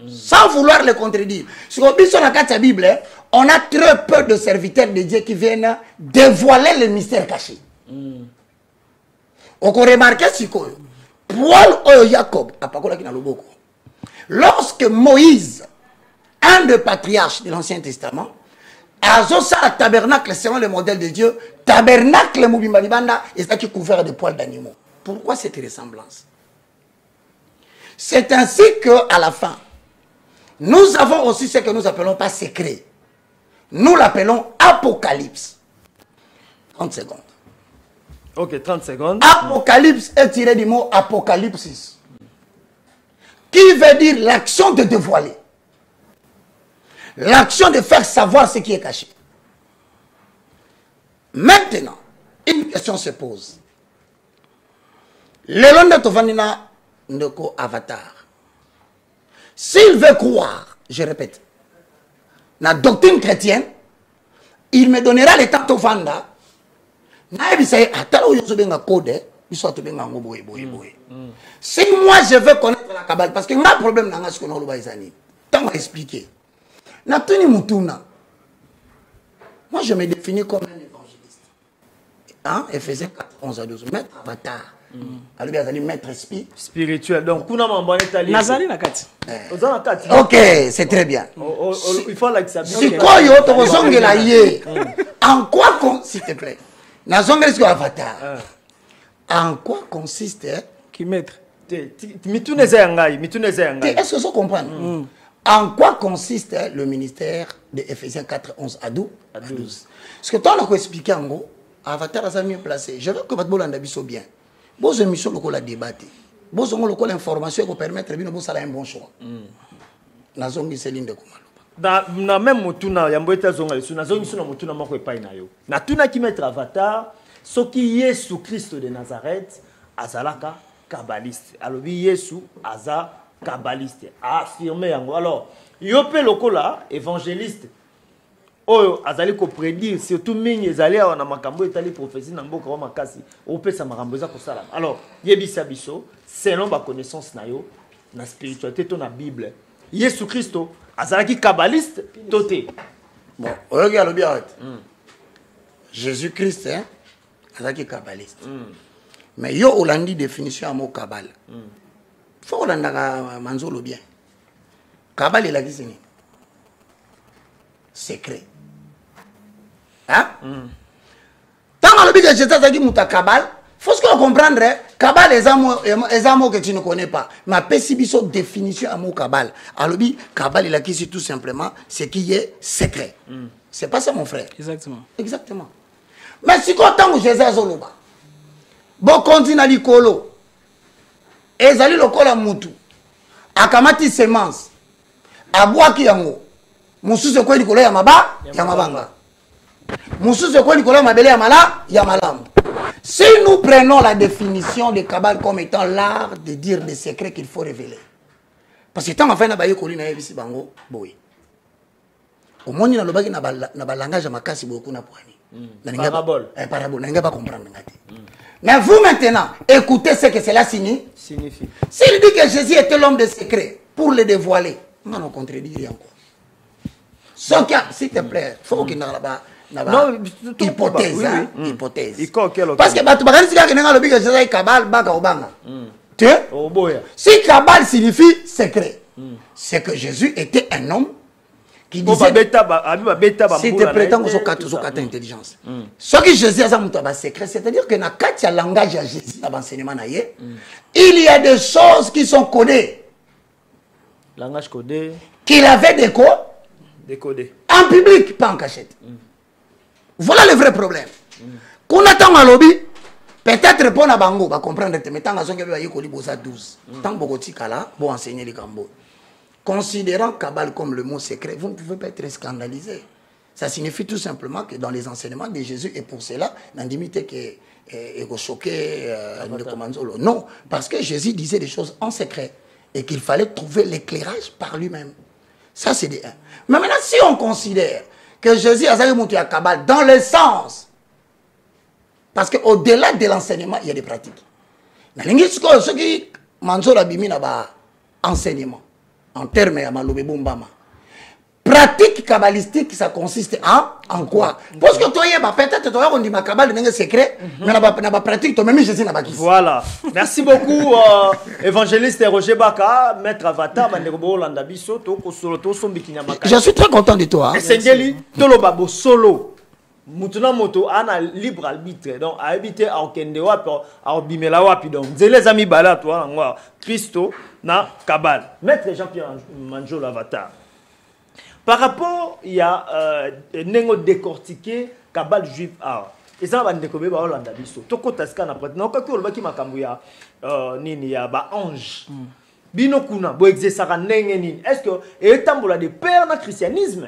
Sans vouloir le contredire. Sur la Bible, on a très peu de serviteurs de Dieu qui viennent dévoiler les mystères cachés. On peut remarquer ce que Paul Jacob, lorsque Moïse, un des patriarches de l'Ancien Testament, a un tabernacle selon le modèle de Dieu, tabernacle Moubimalibanda, et ça qui est couvert de poils d'animaux. Pourquoi cette ressemblance? C'est ainsi qu'à la fin, nous avons aussi ce que nous appelons pas secret. Nous l'appelons Apocalypse. 30 secondes. Ok, 30 secondes. Apocalypse est tiré du mot apocalypsis, qui veut dire l'action de dévoiler. L'action de faire savoir ce qui est caché. Maintenant, une question se pose. Le long de Tovanina Ndoko Avatar, s'il veut croire, je répète, la doctrine chrétienne, il me donnera le temps Tovanda. Si moi je veux connaître la Kabbale, parce que ma problème n'a pas ce qu'on a. Tant à expliquer. Natuni Mutuna. Moi, je me définis comme un évangéliste. Hein? Ephésiens 4, 11 à 12. Maître avatar. Alors, il y a maître spirituel. Donc, kuna mambane tali. Nazali na kati. Ok, c'est très bien. Il faut la savoir. Si quoi yo to zongela ye. En quoi s'il te plaît. Nazongela sur avatar. En quoi consiste qui maître? Mituneza yangai, mituneza yangai. Est-ce que vous comprenez? En quoi consiste le ministère de Ephésiens 4, 11 à 12? Parce que toi, on a expliqué en gros, avatar a mieux placé. Je veux que votre bolanda biso bien. Vos émissions locales débattent. Vos ont locales informations qui permettent de faire un bon choix. Nazongi Céline de Kumalo. Na même mutuna yamboeta zonga lesu nazongi suna mutuna moko epai na yo. Na tuna ki mettre avatar soki Yesu Christ de Nazareth azalaka kabbaliste. Alobi Yesu aza kabbaliste. A affirmé yango. Alors, yo pe lokola évangéliste. Oyo azali ko prédire surtout mingi ezali awa na makambo etali prophétie na mboka wa makasi opesa makambo eza kosala. Alors, yebisa biso selon ba connaissance na yo na spiritualité to na Bible. Yesu Christo azalaki kabbaliste toté. Bon, regarde bien. Jésus-Christ hein, azalaki kabbaliste. Mais yo olandi définition à mot kabbal. Faut olanda manzolo bien. Kabbal il a dit secret. Hein? Tant que le but de Jésus azalaki muta kabbal, faut ce qu'on comprendre, kabbal les amours que tu ne connais pas. Ma pessibiso définition à mot kabbal. Alors kabbal il a dit tout simplement ce qui est secret. C'est pas ça mon frère. Exactement. Exactement. Mais si quand tant que Jésus azoloba. Bon continue à l'icolo. Ezali lokola mutu. Akamati semence. Abwaki yango. Mususu ko likolo ya maba ya mabanga. Mususu ko likolo ya mabele ya mala ya malamu. Si nous prenons la définition de Kabbal comme étant l'art de dire des secrets qu'il faut révéler. Parce que tant que na baye kolina yebisi bango boy. Omoni na lobaki na ba langage makasi boku na poani. Parabole. Parabole, n'enga pas comprendre ngati. Mais vous maintenant, écoutez ce que cela signifie. S'il dit que Jésus était l'homme de secret pour le dévoiler, non, on contredit encore. S'il te plaît, il faut qu'il n'y ait pas hypothèse. Hypothèse. Parce que Jésus Kabbal, si Kabbal signifie secret, c'est que Jésus était un homme qui disait s'il te plaît, tant que intelligence. Ce que Jésus a un secret, c'est-à-dire que dans le langage de Jésus, dans l'enseignement, il y a des choses qui sont codées. Langage codé. Qu'il avait décodé. En public, pas en cachette. Voilà le vrai problème. Quand on attend à lobby, peut-être répondre à Bango, va comprendre, mais tant que vous avez 12, tant que vous avez enseigner les Cambos. Considérant Kabbal comme le mot secret, vous ne pouvez pas être scandalisé. Ça signifie tout simplement que dans les enseignements de Jésus, et pour cela, l'indimité qui est choqué, non, parce que Jésus disait des choses en secret et qu'il fallait trouver l'éclairage par lui-même. Ça, c'est des 1. Mais maintenant, si on considère que Jésus a monté à Kabbal dans le sens, parce qu'au-delà de l'enseignement, il y a des pratiques. Ce qui manzo la bimi na enseignement. En termes de pratique kabbalistique, ça consiste en quoi? Parce que toi, peut-être toi, on dit ma kabbal est secret, mais la pratique, toi même Jésus n'a pas quitté. Voilà. Merci beaucoup, évangéliste Roger Baka, maître avatar, je suis très content de toi. Sengeli, Tolobabo solo. Mutuna moto ana libre arbitre donc a habité à okende wapi a obimela wapi donc les amis bala toi ngwa Christo na Kabbal maître Jean-Pierre Manjolo avatar par rapport il y a nengo décortiquer Kabbal juif et ça va ndeko be ba Holanda biso to kota ska na prêtre na ko ko lobaki makambo ya nini ya ba ange bino kuna bo exercer ndenge nini est-ce que etambola de père na christianisme?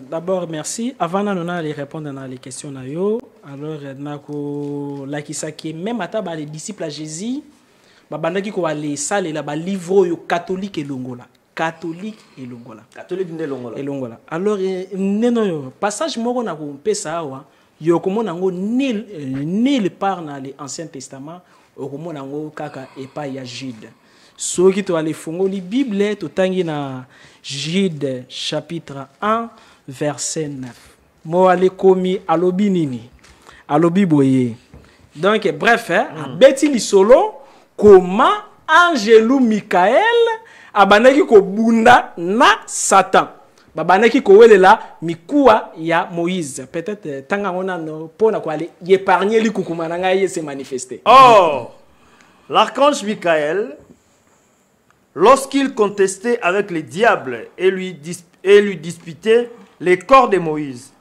D'abord, merci. Avant de répondre à les questions, alors, même à les disciples à Jésus, les salles là, livre catholique et longola. Catholique et longola. Catholique et longola. Alors, passage moko na ko pesa wa yo komo nango nil part dans l'Ancien Testament, o komo nango kaka epa ya Jude. ceux qui ont les fonds la Bible totangi na Jude chapitre 1 verset 9 mo ale komi alobi nini alobi boye donc bref beti li solo comment Angelou Michael abanaki ko bunda na Satan babanaki ko welela mikuwa ya Moïse peut-être tanga ona no pona ko aller épargner li kukuma na ngai se manifester. Or l'archange Michael, lorsqu'il contestait avec les diables et lui disputait les corps de Moïse,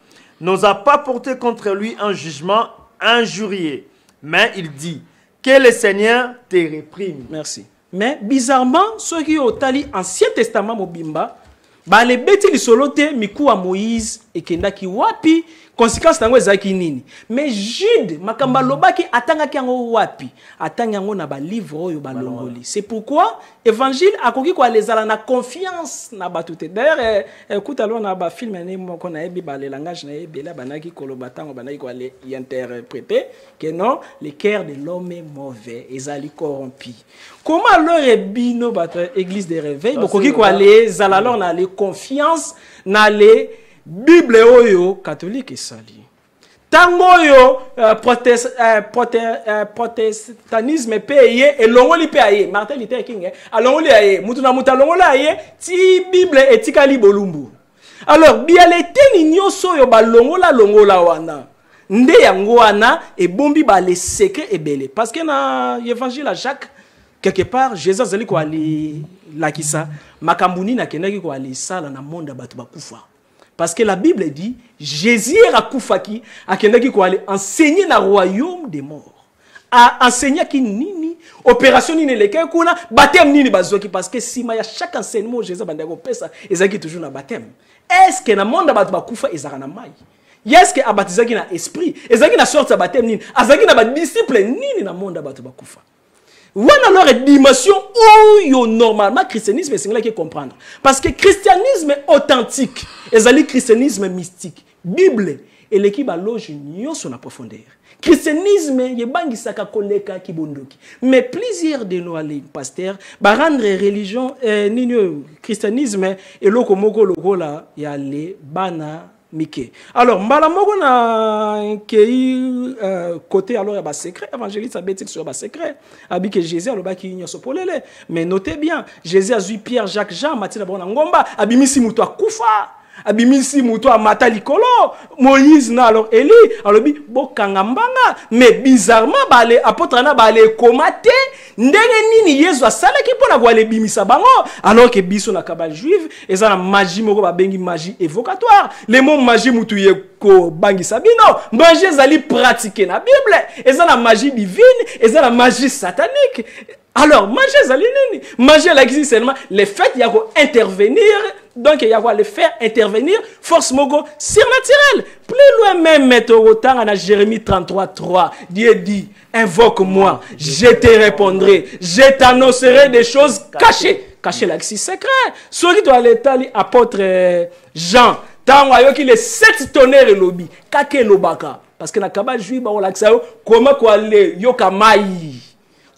n'osa pas porter contre lui un jugement injurié, mais il dit que le Seigneur te réprime. Merci. Mais bizarrement, ceux qui ont tali Ancien Testament mobimba, ba les beti li solote miku a Moïse et kendaki wapi conséquence tango ezaki nini. Mais Jude makamba lobaki atanga kiango wapi atanga ngo na ba livre oyo ba longoli. C'est pourquoi évangile akoki ko alezala na confiance na batute. D'ailleurs écoute alors na ba film ne moko na ebi ba le langage na ebi la banaki koloba tango banaki ko aller y interpréter que non le cœur de l'homme est mauvais ezali corrompu. Comment alors ebino ba église de réveil bokoki ko aller zala alors na les confiance na les Bible oyo catholique esali tango oyo protestantisme peye elongoli pe aye Martin Luther King alongoli aye mutu na mutu alongoli aye ti Bible etikali bolumbu. Alors bialete ni nyoso oyo balongola wana nde yango wana ebombi ba les secrets ebele parce que na évangile à Jacques quelque part Jésus azali ko ali lakisa makambuni na kenaki ko ali sala na monde batu bakufa. Parce que la Bible dit Jésus a koufaki a kendaki ko aller enseigner na royaume des morts. A enseigner ki nini opération nini leke kuna baptême nini bazoki parce que si ma ya chaque enseignement Jésus bandako pesa ezaki toujours na baptême. Est-ce que na monde batu bakufa ezaka na mai? Est-ce que abatizaki na esprit ezaki na sorte ya baptême nini? Azaki na ba disciple nini na monde batu bakufa? Ou alors une dimension où normalement le christianisme c'est là qu'il comprendre parce que christianisme authentique et le christianisme mystique Bible et l'équipe à loge nyo son profondeur christianisme yebangi saka koleka kibondoki mais plusieurs de nos allés pasteurs ba rendre religion nino christianisme et loko moko lokola ya le bana Mickey. Alors, mbala moko na kei côté alors ya secret évangéliste abetik sur ba secret abi que Jésus alobaki nyoso polele mais notez bien Jésus a vu Pierre Jacques Jean Matthieu na bona ngomba abimisi mutu akufa abimisi mutu amata likolo Moïse na alors Eli alobi bokanga mbanga mais bizarrement bale apôtre na bale komate ndenge nini Yesu asalaki pona ko ale bimisa bango alors que biso na kabal juive eza na magie moko ba bengi magie évocatoire le mot magie mutu ye ko bangi sabino magie ezali pratiquer na Bible eza na magie divine eza na magie satanique. Alors magie ezali nini magie la existe seulement le fait ya ko intervenir donc il y a quoi le faire intervenir force mogo surnaturelle. Plus loin même mettre autant à Jérémie 33:3 Dieu dit invoque-moi je te répondrai je t'annoncerai des choses cachées l'axis secret ceux qui doivent l'état apôtre Jean tant ayoki les 7 tonnerres lobby kake lobaka parce que na kaba juif ba olaxa comment ko aller yoka mai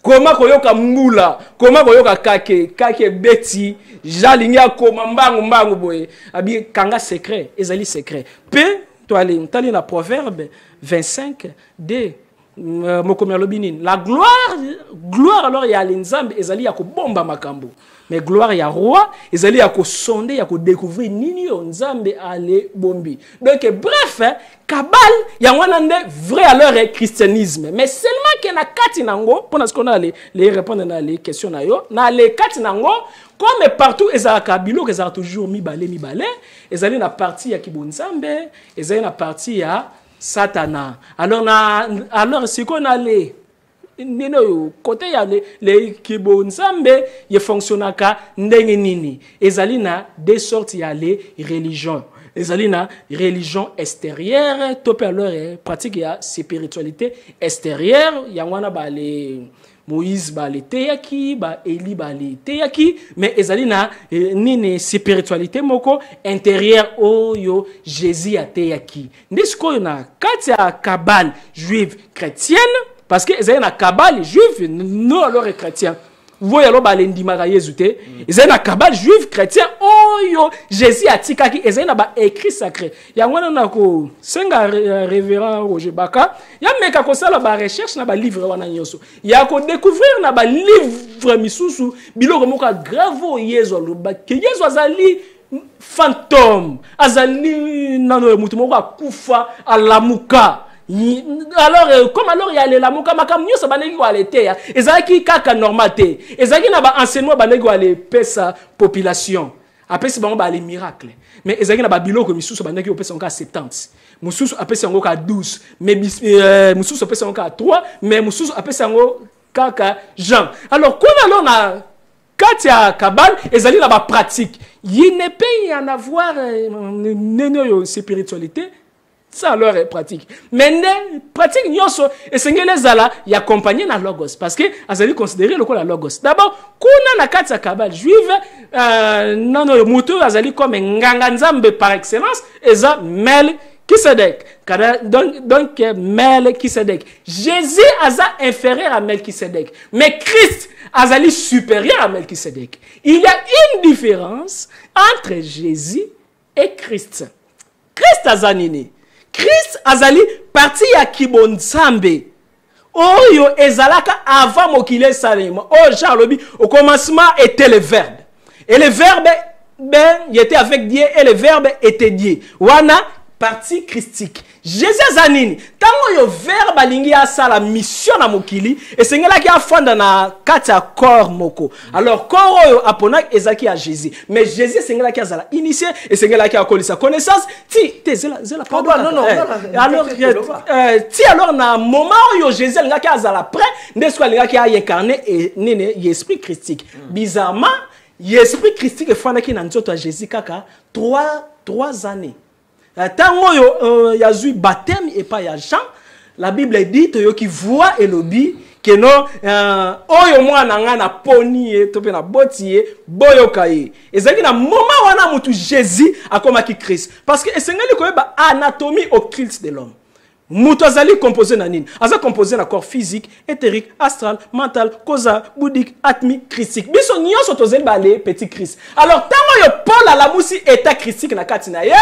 comment koyoka mbula comment koyoka kake beti jalinga koma mbangu boye abi kanga secret ezali secret pe to aller tali na proverbe 25 de mokomi lobinin la gloire alors ya linzambe ezali ya ko bomba makambo mais gloire ya roi ezali ya ko sonder ya ko découvrir nini yo nzambe ale bombi donc bref kabal ya wana nde vrai alors christianisme mais seulement que na kati nango pour ce qu'on a les répondre na les questions na yo na les kati nango comme partout ezala kabilo que ezala toujours mibale ezali na partie ya kibonzambe ezali na partie ya Satana. Alors ce qu'on a les côté ya les kibonzambe ye fonctionnaka ndenge nini ezali na des sortes ya les religions ezali na religion extérieure topé alors pratique ya spiritualité extérieure ya wana ba les Moïse ba le teyaki ba Eli ba le teyaki mais ezali na nini spiritualité moko intérieure oyo Jésus a teyaki ndisiko na kati ya kabale juive chrétienne parce que ezali na kabale juive non alors chrétien voya lo balendimaka Yesu te ezali na kabale juif chrétien oyo Jésus atikaki ezali na ba écrit sacré yango wana na ko senga révérend Roger Baka ya meka ko sala ba recherche na ba livre wana nyonso ya ko découvrir na ba livre misusu biloko moko grave Yesu aloba ke Yesu azali fantôme azali nano mutu moko akufa alamuka. Alors comme alors il y a les lamuka makam nyo sabaneki ko alete ya ezaki kaka normalité ezaki na ba enseignement baneki ko ale pesa population après c'est bango ba les miracles mais ezaki na ba biloko misusu baneki ko pesa encore 70 mususu apesa yango ka 12 mais mususu apesa yango ka 3 mais mususu apesa yango kaka Jean alors qu'on alors na katia kabal ezali na ba pratique il ne peut y en avoir neno spiritualité. Ça alors est pratique. Mais pratique nyonso esengele zala y accompagner na logos parce que azali considérer le la logos. D'abord, kuna na kati ya kabale juive non mutu azali comme nganga nzambe par excellence eza Melchisedec. Donc Melchisedec. Jésus aza inférieur à Melchisedec, mais Christ azali supérieur à Melchisedec. Il y a une différence entre Jésus et Christ. Christ azanini. Christ azali parti ya kibonzambe oyo ezalaka avant mokile salema oh Jean lobi au commencement était le verbe et le verbe il était avec Dieu et le verbe était Dieu wana partie christique Jésus azanini tango yo verbe alingi asala mission na mokili esengela ki afanda na kati ya corps moko alors corps oyo aponak ezaki ya Jésus mais Jésus esengela ki azala initié esengela ki akolisa connaissance ti te zela pardon non alors ti alors na moment oyo Jésus alinga ki azala prêt ndesko alinga ki incarné et nene esprit christique bizarrement esprit christique efanda ki na nzoto ya Jésus kaka 3 années. Tango yo yazui baptême et pas ya Jean la Bible dit to yo qui voit et lobi que non oyo mwana nga na poni e to pe na boti e boyo kaye ezaki na moment wana mutu Jésus akoma ki Christ parce que esengeli ko ba anatomie occulte de l'homme mutu azali composé na nini aza composé na corps physique éthérique astral mental causa bouddhique atmique christique biso nyonso tozeli balé petit Christ alors tango yo Paul à la musi état christique na katina ye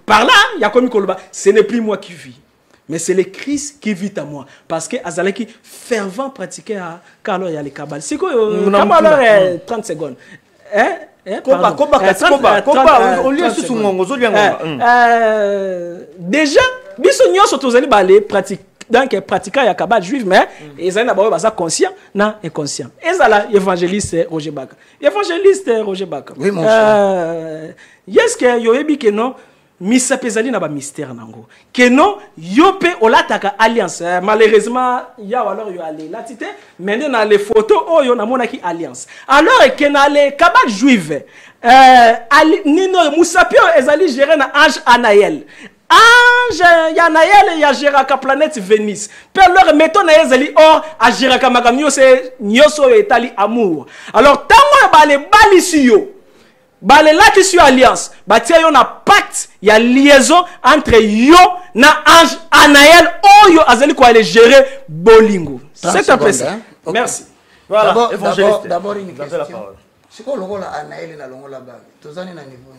par là ya komi koloba ce n'est plus moi qui vis mais c'est le Christ qui vit à moi parce que azalaki fervent pratiquer à alors il y a les kabal siko alors 30 secondes déjà biso nyonso tozali balé pratique donc pratiquant ya kabal juif mais ezali na ba baza conscient na inconscient ezala évangéliste Roger Baka oui mon cher est-ce que yo ebi que non misa pezali na ba mystère nango que non yo pe olataka alliance malheureusement ya alors yo aller la tité maintenant na les photos oyo na monaki alliance alors que na les kabal juif nino musapio ezali géré na ange Anaël ange Yanaël ya géraka planète Vénus per leur mettons na ezali or a géraka makamio c'est nyoso etali amour alors tango ba le balisio bale laki sur alliance batia yo na pacte ya liaison entre yo na ange Anaël oyo azali ko aller gérer bolingo c'est un peu ça merci voilà d'abord une question c'est quoi longola Anaël na longola ba tozani na niveau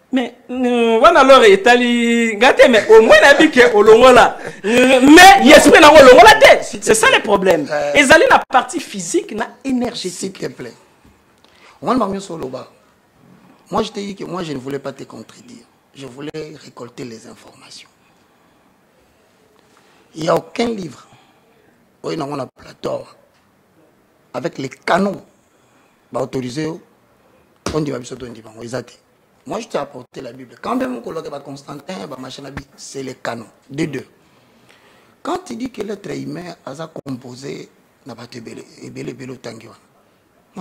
mais wana alors etali ngate mais au moins na bike olongola mais yesprit na olongola te c'est ça le problème ezali na partie physique na énergétique s'il te plaît on va mieux sur le bas. Moi je t'ai dit que moi je ne voulais pas te contredire je voulais récolter les informations il n'y a aucun livre où il y a un plateau avec les canons autorisés on dit moi, je t'ai apporté la Bible. Quand même, on Constantin, c'est les canons. De deux. Quand tu dis que l'être humain a composé, moi,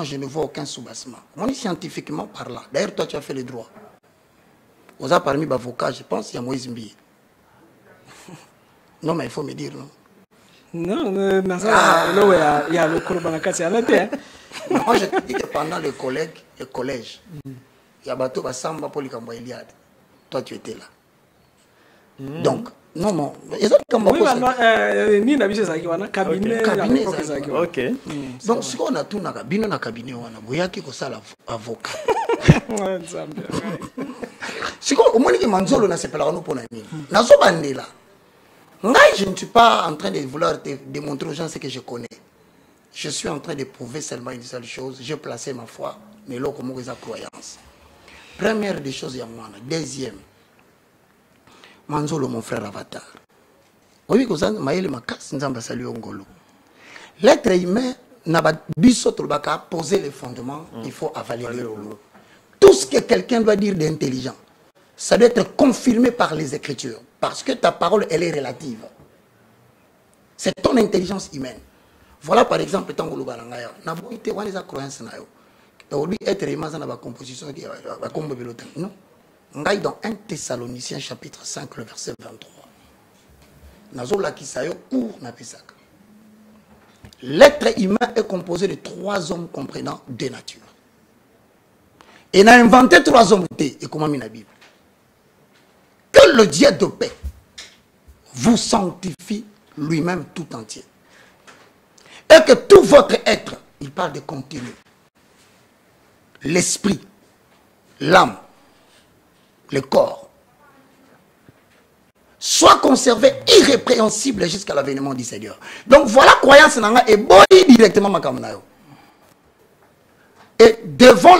je ne vois aucun soubassement. On est scientifiquement parlant. D'ailleurs, toi, tu as fait le droit. Vous avez parmi les avocats, je pense, il y a Moïse Mbi. Non, mais il faut me dire, non. Non, il y a le Kolobanakati à la terre. Moi, je te dis que pendant le collège, il y a bateau Samba pour les Eliade. Toi, tu étais là. Donc, non, non. Ils ont comme oui, ni na biso zaki wana cabinet. OK. Donc, si on a tout na cabinet, na cabinet wana, boyaki ko sala avocat. Si on moni ki manzolo na sepela no pona ni. Na zo bandela. Je ne suis pas en train de vouloir démontrer aux gens ce que je connais. Je suis en train de prouver seulement une seule chose. J'ai placé ma foi, mais là, comme une croyance. Première des choses, il y a moi. Deuxième, Manzolo, mon frère Avatar. Oui, que ça, Maël Makas, nous avons salué Ngolo. L'être humain n'a pas poser les fondements, il faut avaler l'eau. Tout ce que quelqu'un doit dire d'intelligent, ça doit être confirmé par les Écritures. Parce que ta parole, elle est relative. C'est ton intelligence humaine. Voilà par exemple, tant que nous avons dit, on a des croyances. Aujourd'hui, être humain, ça n'a pas composition. Non. Dans 1 Thessaloniciens chapitre 5, le verset 23. L'être humain est composé de 3 hommes comprenant 2 natures. Et il a inventé 3 hommes et comment mis la Bible. Que le Dieu de paix vous sanctifie lui-même tout entier. Et que tout votre être, il parle de contenu, l'esprit, l'âme, le corps, soit conservé irrépréhensible jusqu'à l'avènement du Seigneur. Donc voilà croyance nanga et boy directement makamnayo. Et devant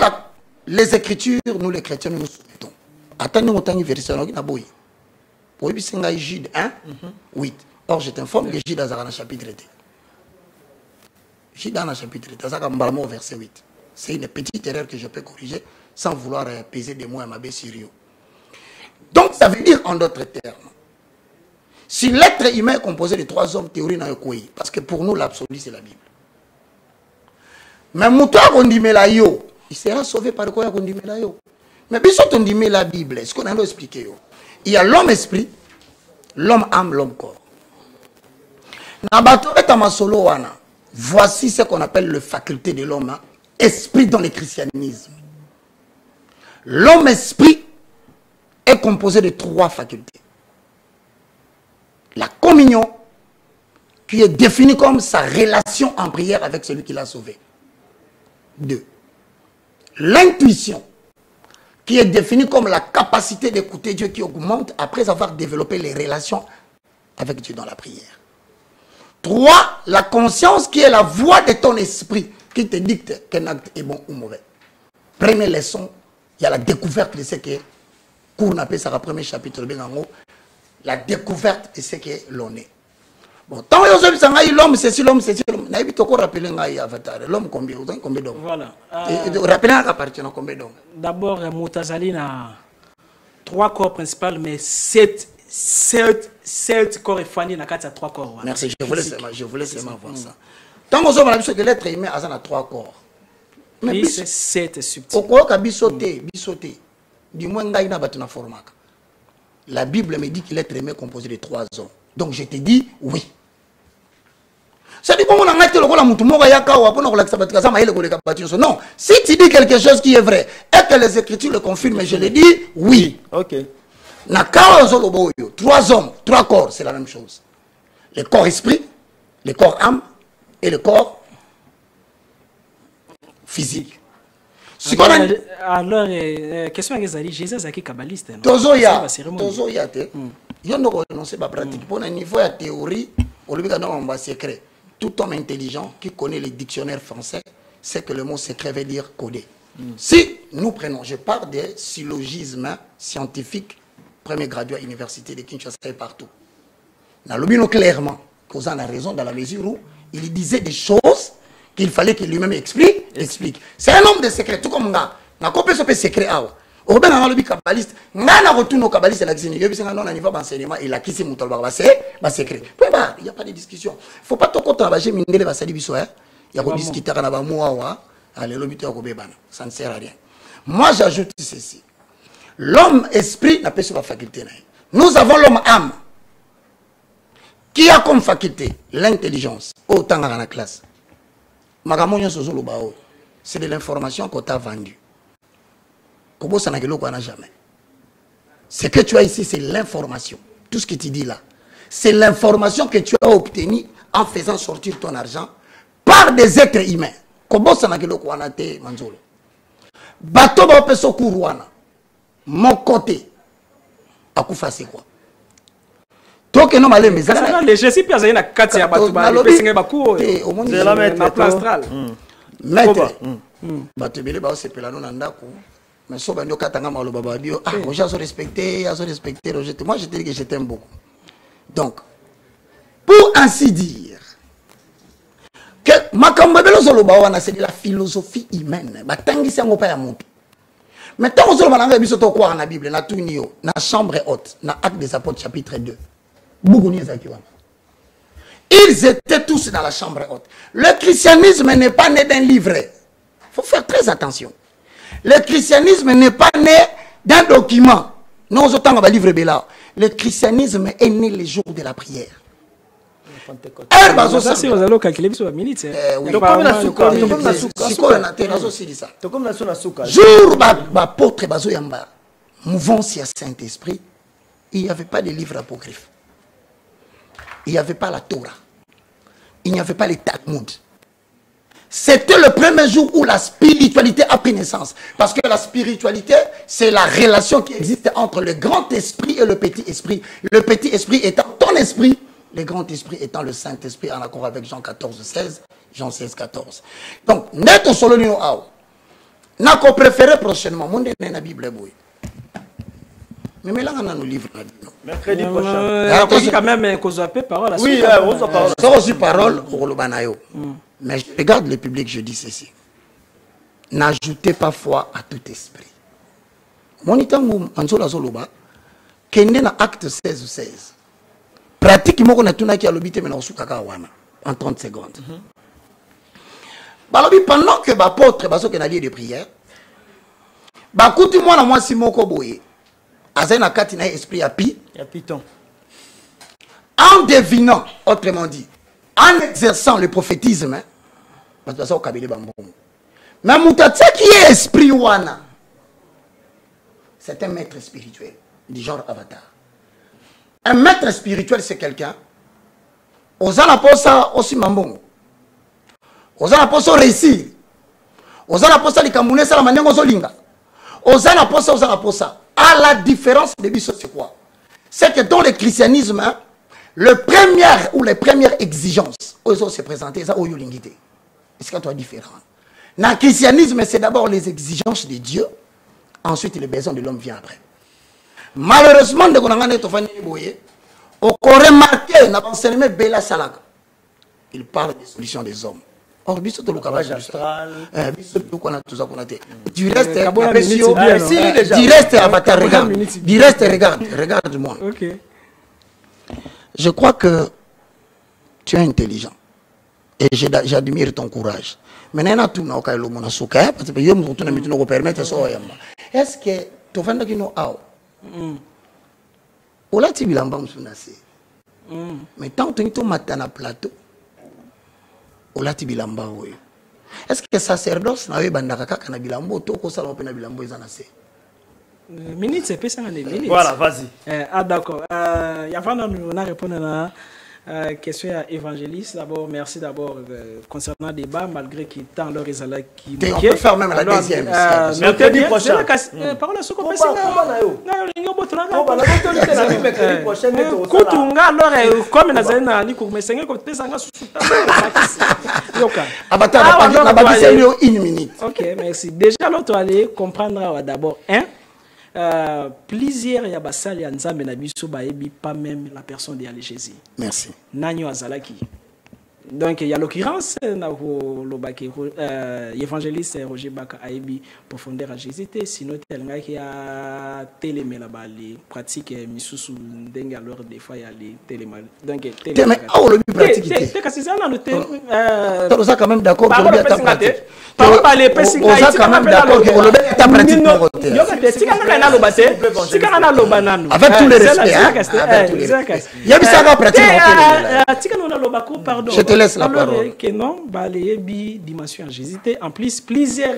les Écritures, nous les chrétiens nous soumettons. Attendez mon temps verset na boy. Pour Jude 1, 8. Or, je t'informe que Jude a dans le chapitre 2. Jude dans le chapitre 2, au verset 8. C'est une petite erreur que je peux corriger sans vouloir peser des mots à ma sur eux. Donc, ça veut dire en d'autres termes, si l'être humain est composé de 3 hommes, théorie n'a pas, parce que pour nous, l'absolu, c'est la Bible. Mais Moutoua Kondimela yo, il sera sauvé par quoi Kondimela yo. Mais puis, si on dit la Bible, est-ce qu'on a expliqué yo? Il y a l'homme esprit, l'homme âme, l'homme corps. Voici ce qu'on appelle le faculté de l'homme, esprit dans le christianisme. L'homme esprit est composé de 3 facultés. La communion, qui est définie comme sa relation en prière avec celui qui l'a sauvé. 2. L'intuition, qui est définie comme la capacité d'écouter Dieu qui augmente après avoir développé les relations avec Dieu dans la prière. 3. La conscience, qui est la voix de ton esprit qui te dicte qu'un acte est bon ou mauvais. Première leçon, il y a la découverte de ce que Kournapé, ça premier chapitre, la découverte de ce que l'on est. Bon, tant que l'homme, c'est l'homme, c'est l'homme. N'a pas encore rappelé l'homme combien d'hommes. Voilà. Rappelez à partir de combien d'hommes. D'abord, Moutazali a 3 corps principaux, mais 7 corps effandés dans 3 corps. Merci, je voulais seulement voir ça. Tant que l'homme a l'être humain a 3 corps. Mais c'est 7 subtils. Du moins, la Bible me dit que l'être humain est composé de 3 hommes. Donc je te dis oui. Non, si tu dis quelque chose qui est vrai et que les Écritures le confirment, je le dis oui. Ok. 3 hommes, 3 corps, c'est la même chose. Le corps esprit, le corps âme et le corps physique. Alors, question à Gézali, Jésus est kabbaliste. Tozoya, il y a une pratique. Pour un niveau de théorie, on lui donne un secret. Tout homme intelligent qui connaît les dictionnaires français sait que le mot secret veut dire codé. Si nous prenons, je parle des syllogismes scientifiques, premier gradué à l'université de Kinshasa et partout. Nous clairement qu'on a raison dans la mesure où il disait des choses qu'il fallait qu'il lui-même explique. C'est un homme de secret, tout comme moi. Na copé ce secret ah. Au ben on a le kabbaliste, na na retourne au kabbaliste la xénie. Il y a un niveau d'enseignement et la qui c'est mouton ba secret. Il y a pas de discussion. Faut pas trop travailler mindele ba sali biso hein. Il y a ko discuter na ba moa allez le but ko bebana. Ça ne sert à rien. Moi j'ajoute ceci. L'homme esprit n'a pas sa faculté. Nous avons l'homme âme qui a comme faculté l'intelligence autant dans la classe. C'est de l'information qu'on t'a vendue. Ce que tu as ici, c'est l'information. Tout tout ce que tu dis là, c'est l'information que tu as obtenue en faisant sortir ton argent par des êtres humains. Comment ça n'a que le Kouanate, Manzolo? Bateau va peso Kourouana. Mon côté. À quoi faire c'est quoi? Toi que non, malé, mais ça. Les je suis pas à la carte à Batouba. Le PC n'est pas court. C'est la maître. Plan astral. Maître. Bateau belé, bah c'est pelano nandako. Mais ça, ben, katanga malo baba dio. Ah, Roger a respecté, Roger. Moi, je te dis que je t'aime beaucoup. Donc, pour ainsi dire, que Makambabelo Zolobawana, c'est de la philosophie humaine. Batangi c'est un opa ya montu. Mais tant que Zolobawana biso to kwa na Bible, na tunio, na chambre haute, na Actes des Apôtres chapitre 2. Bougouni Zakiwana. Ils étaient tous dans la chambre haute. Le christianisme n'est pas né d'un livret. Il faut faire très attention. Le christianisme n'est pas né d'un document. Nous autant va livre Béla. Le christianisme est né le jour de la prière. Ça c'est aux allo calculer sur la minute. Oui. Donc comme la souka, comme la souka. C'est comme la souka. Jour apôtre bazo yamba. Mouvance à Saint-Esprit. Il n'y avait pas de livre apocryphe. Il n'y avait pas la Torah. Il n'y avait pas les Talmud. C'était le premier jour où la spiritualité a pris naissance. Parce que la spiritualité, c'est la relation qui existe entre le grand esprit et le petit esprit. Le petit esprit étant ton esprit, le grand esprit étant le Saint-Esprit, en accord avec Jean 14, 16, Jean 16, 14. Donc, net au solo nino ao. N'a qu'on préféré prochainement. Mon n'est la Bible boy. Mais là, on a nos livres. Mercredi prochain. On dit quand même qu'on soit parole. Oui, on soit parole. Ça aussi parole pour le banayo. Mais je regarde le public, je dis ceci. N'ajoutez pas foi à tout esprit. Mon itango anzola zoloba kende na acte 16 ou 16. Pratiquement on a tout na ki alobité mais na osukaka wana en 30 secondes. Balobi pendant que l'apôtre baso ke na lieu de prière. Ba kuti mwana mwasi moko boye. Azena kati na esprit ya pi, ya piton. En devinant, autrement dit, en exerçant le prophétisme, mais Moutatia qui est esprit wana, c'est un maître spirituel, du genre avatar. Un maître spirituel, c'est quelqu'un, osana posa aussi mambongo, osana posa réussir, osana posa likamune sala manyango zolinga, osana posa, à la différence de biso c'est quoi? C'est que dans le christianisme, hein, les premières exigences, aux se présenter, ça, au yolingité. Est-ce que toi différent? Dans le christianisme, c'est d'abord les exigences de Dieu, ensuite les besoins de l'homme viennent après. Malheureusement, de on aurait remarqué dans l'enseignement Bela Salaka, il parle des solutions des hommes. Or, biso to lokabage astral, biso to qu'on a tout ça qu'on a dit. Du reste, du reste, avatar, regarde. Du reste, regarde-moi. Ok. Je crois que tu es intelligent. Et j'admire ton courage. Mais maintenant, tu n'as pas le monde à souka, parce que je me permettre ça. Est-ce que tu vas dire non? Ou là, tu es bilamba msunase. Mais tant que tu es na plateau, ou là, tu es bilamba. Est-ce que sacerdoce n'a pas bandaka kana bilambo to ko sala opena bilambo ezanase? Minute, c'est pas ça, les minutes. Voilà, vas-y. Ah, d'accord. Avant de répondre à la question à évangéliste, d'abord, merci d'abord concernant le débat, malgré qu'il tend leur résultat qui. On peut faire même la deuxième. Mercredi prochain. Parole à ce qu'on peut faire. Mercredi prochain. Koutunga, alors, comme nous avons dit, mais c'est un peu de temps. Une minute. Ok, merci. Déjà, l'autre allait comprendre d'abord, plusieurs yabasali ya nzambe na biso baebi pas même la personne de Jésus. Merci. Nanyo azalaki. Donc il y a l'occurrence na lobaki évangéliste Roger Baka aebi profondeur à Jésus sinon tel qui a télémé la bali pratique misusu ndenge alors des fois il y a les télémal donc télémé ah le pratique c'est que c'est ça dans le thème ça quand même d'accord que le ta pratique parler pesi ça quand même d'accord que le ta pratique yo ka tika na lobate tika na lobanano avec tous les respects il y a ça pratique tika na lobako pardon laisse la parole. Que non, les dimension j'hésitais. En plus, plusieurs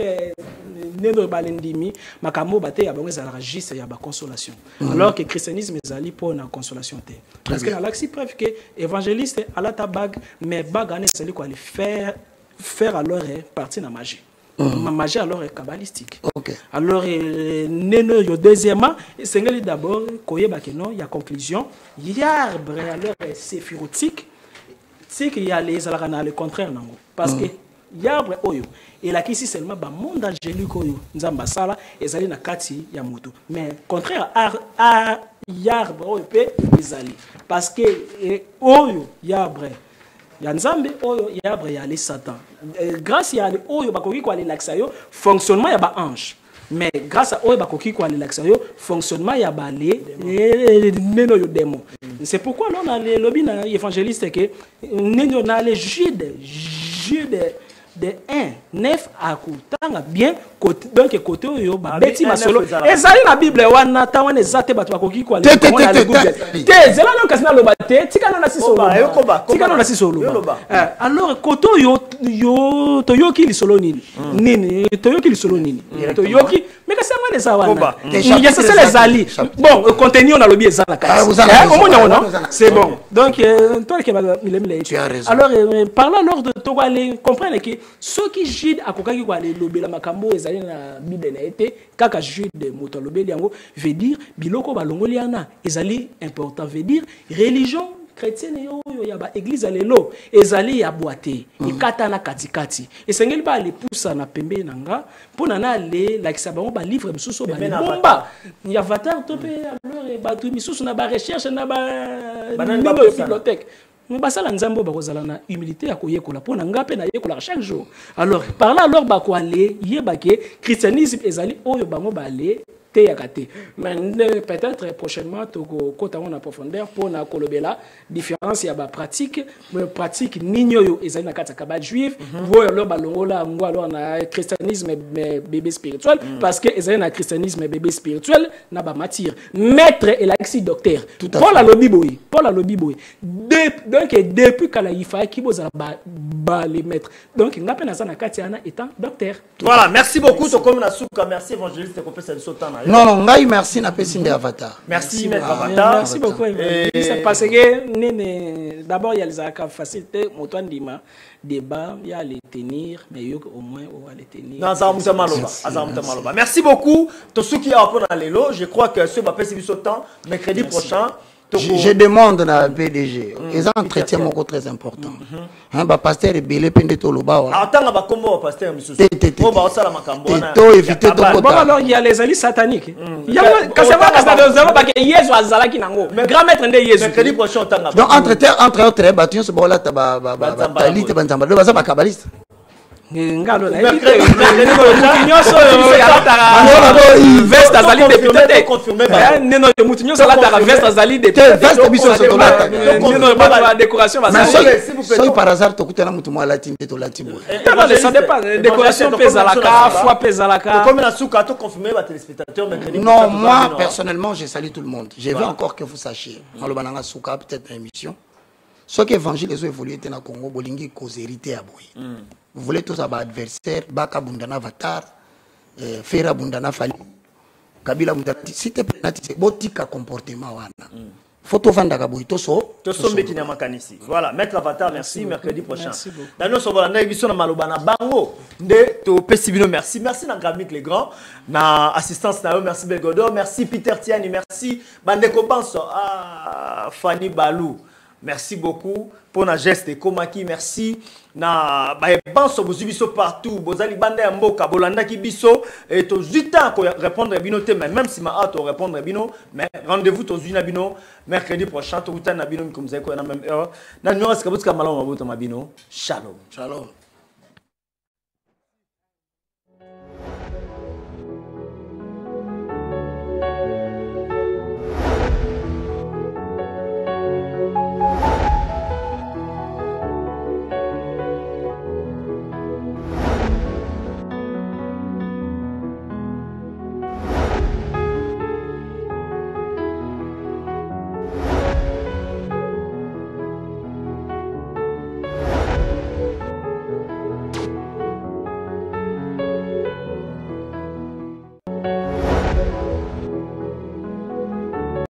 neno balendimi, makamo bate ya bango ezalaka juste ya ba consolation. Alors que le christianisme ezali pour na consolation te. Parce que na l'axi preuve que évangéliste ala ta bague, mais bague ane ezali quoi faire alors partie na magie. Ma magie alors est kabbalistique. Okay. Alors neno yo deuxièmement, c'est d'abord koyeba que non, il y a conclusion, l'arbre alors c'est phyrotique. C'est qu'il y a les alarana le contraire nango parce que l'arbre oyo et la kisi seulement ba monde angélique oyo nzamba sala ezali na kati ya mutu mais contraire à l'arbre oyo pe ezali parce que oyo l'arbre ya nzambe oyo l'arbre ya les satan grâce ya oyo bakoki ko aller l'axayo fonctionnement ya ba ange. Mais grâce à eux, fonctionnement y a balé les démons. C'est pourquoi on a les lobbies évangélistes que nous a les jus de 1 9 à coûtant bien donc côté yo ba beti masolo ezali na bible wana tawana ezate bato bakoki kwa le te zela non kasina lo bate tikana na siso tikana na siso lo alors côté yo toyoki lisolo nini nini toyoki lisolo nini toyoki mais que ça moi les awana il y a ça les ali bon contenu on a lobby ezala c'est bon donc toi qui alors parlant lors de to aller comprendre que ceux qui jident à kokaki kwa le lobby la makambo ezali na bible na été kaka jude moto lobby yango veut dire biloko balongoliana ezali important veut dire religion chrétienne yo ya ba église lelo ezali ya boité ikata na katikati esengeli ba le poussa na pembe nanga pona na le la kisabango ba livre misusu ba bomba ya avatar to pe alors ba tout misusu na ba recherche na ba bibliothèque. Mais basala nzambo bakozala na humilité ya koyekola pona ngape na yekola chaque jour. Alors par là alors ba ko aller yebake christianisme ezali oyo bango ba aller te yakate. Mais peut-être prochainement toko kota en profondeur pour na kolobela différence ya ba pratique ninyo yo ezali na kata kabal juif voyo lo balongola ngo alors na christianisme bébé spirituel parce que ezali na christianisme bébé spirituel na ba matière maître et l'axi docteur Paul a lobby boy donc depuis kala ifa ki bozala ba les maîtres donc ngape na sana kati ana étant docteur. Voilà, merci beaucoup to comme na souka merci évangéliste ko pesa sotan. Non, merci na pesi de Avatar. Merci maître Avatar. Merci beaucoup. C'est parce que d'abord il y a les accords facilité moto ndima débat il y a les tenir mais au moins on va les tenir. Non, merci beaucoup to ceux qui a pour dans lelo, je crois que ce va passer du temps mercredi prochain. Je demande à PDG. Ils ont un entretien très important. Un pasteur est belé pende to loba. Attends, ba kombo pasteur misu. On va osala makambo na. To éviter to bon alors il y a les alliés sataniques. Il y a quand ça va dans zéro ba que Yesu azala ki nango. Grand maître ndé Yesu. Mercredi prochain tanga. Donc entre autres battu ce bola ta ba talite bantamba. Do ba ça ba kabbaliste. Ngalo na mutinyoso veste azali député confirmé ba neno mutinyoso la ta veste azali député veste biso so tolata neno ba la décoration va so par hasard to kutana mutu mo latine to latine ça dépend décoration pesa la ka foi pesa la ka comme la souka to confirmé ba téléspectateurs mercredi. Non, moi personnellement je salue tout le monde. Je veux encore que vous sachiez malobananga souka peut-être émission ce que évangile les évolué na Congo bolingi causérité à boy. Vous voulez tous avoir adversaire, Baka Bundana Avatar, Fera Bundana Fali, Kabila Bundana, si tu es botika comportement wana. Photo Vanda Gaboito so. Tosombe qui n'a makanisi. Voilà, maître Avatar, merci, mercredi prochain. Dans nos sauvages, na émission na malobana bango de to pesibino merci. Merci na Gramik les grands, na assistance na merci Belgodo, merci Peter Tiani, merci Bandeko Banso, Fanny Balou. Merci beaucoup pour na geste komaki merci na ba banso bozibiso partout bozali banda ya mboka bolanda ki biso et to juta ko répondre bino te même si ma auto répondre bino mais rendez-vous to zuna bino mercredi prochain to utana bino comme ça ko na même heure na numéro ska botka malama boto mabino shalom.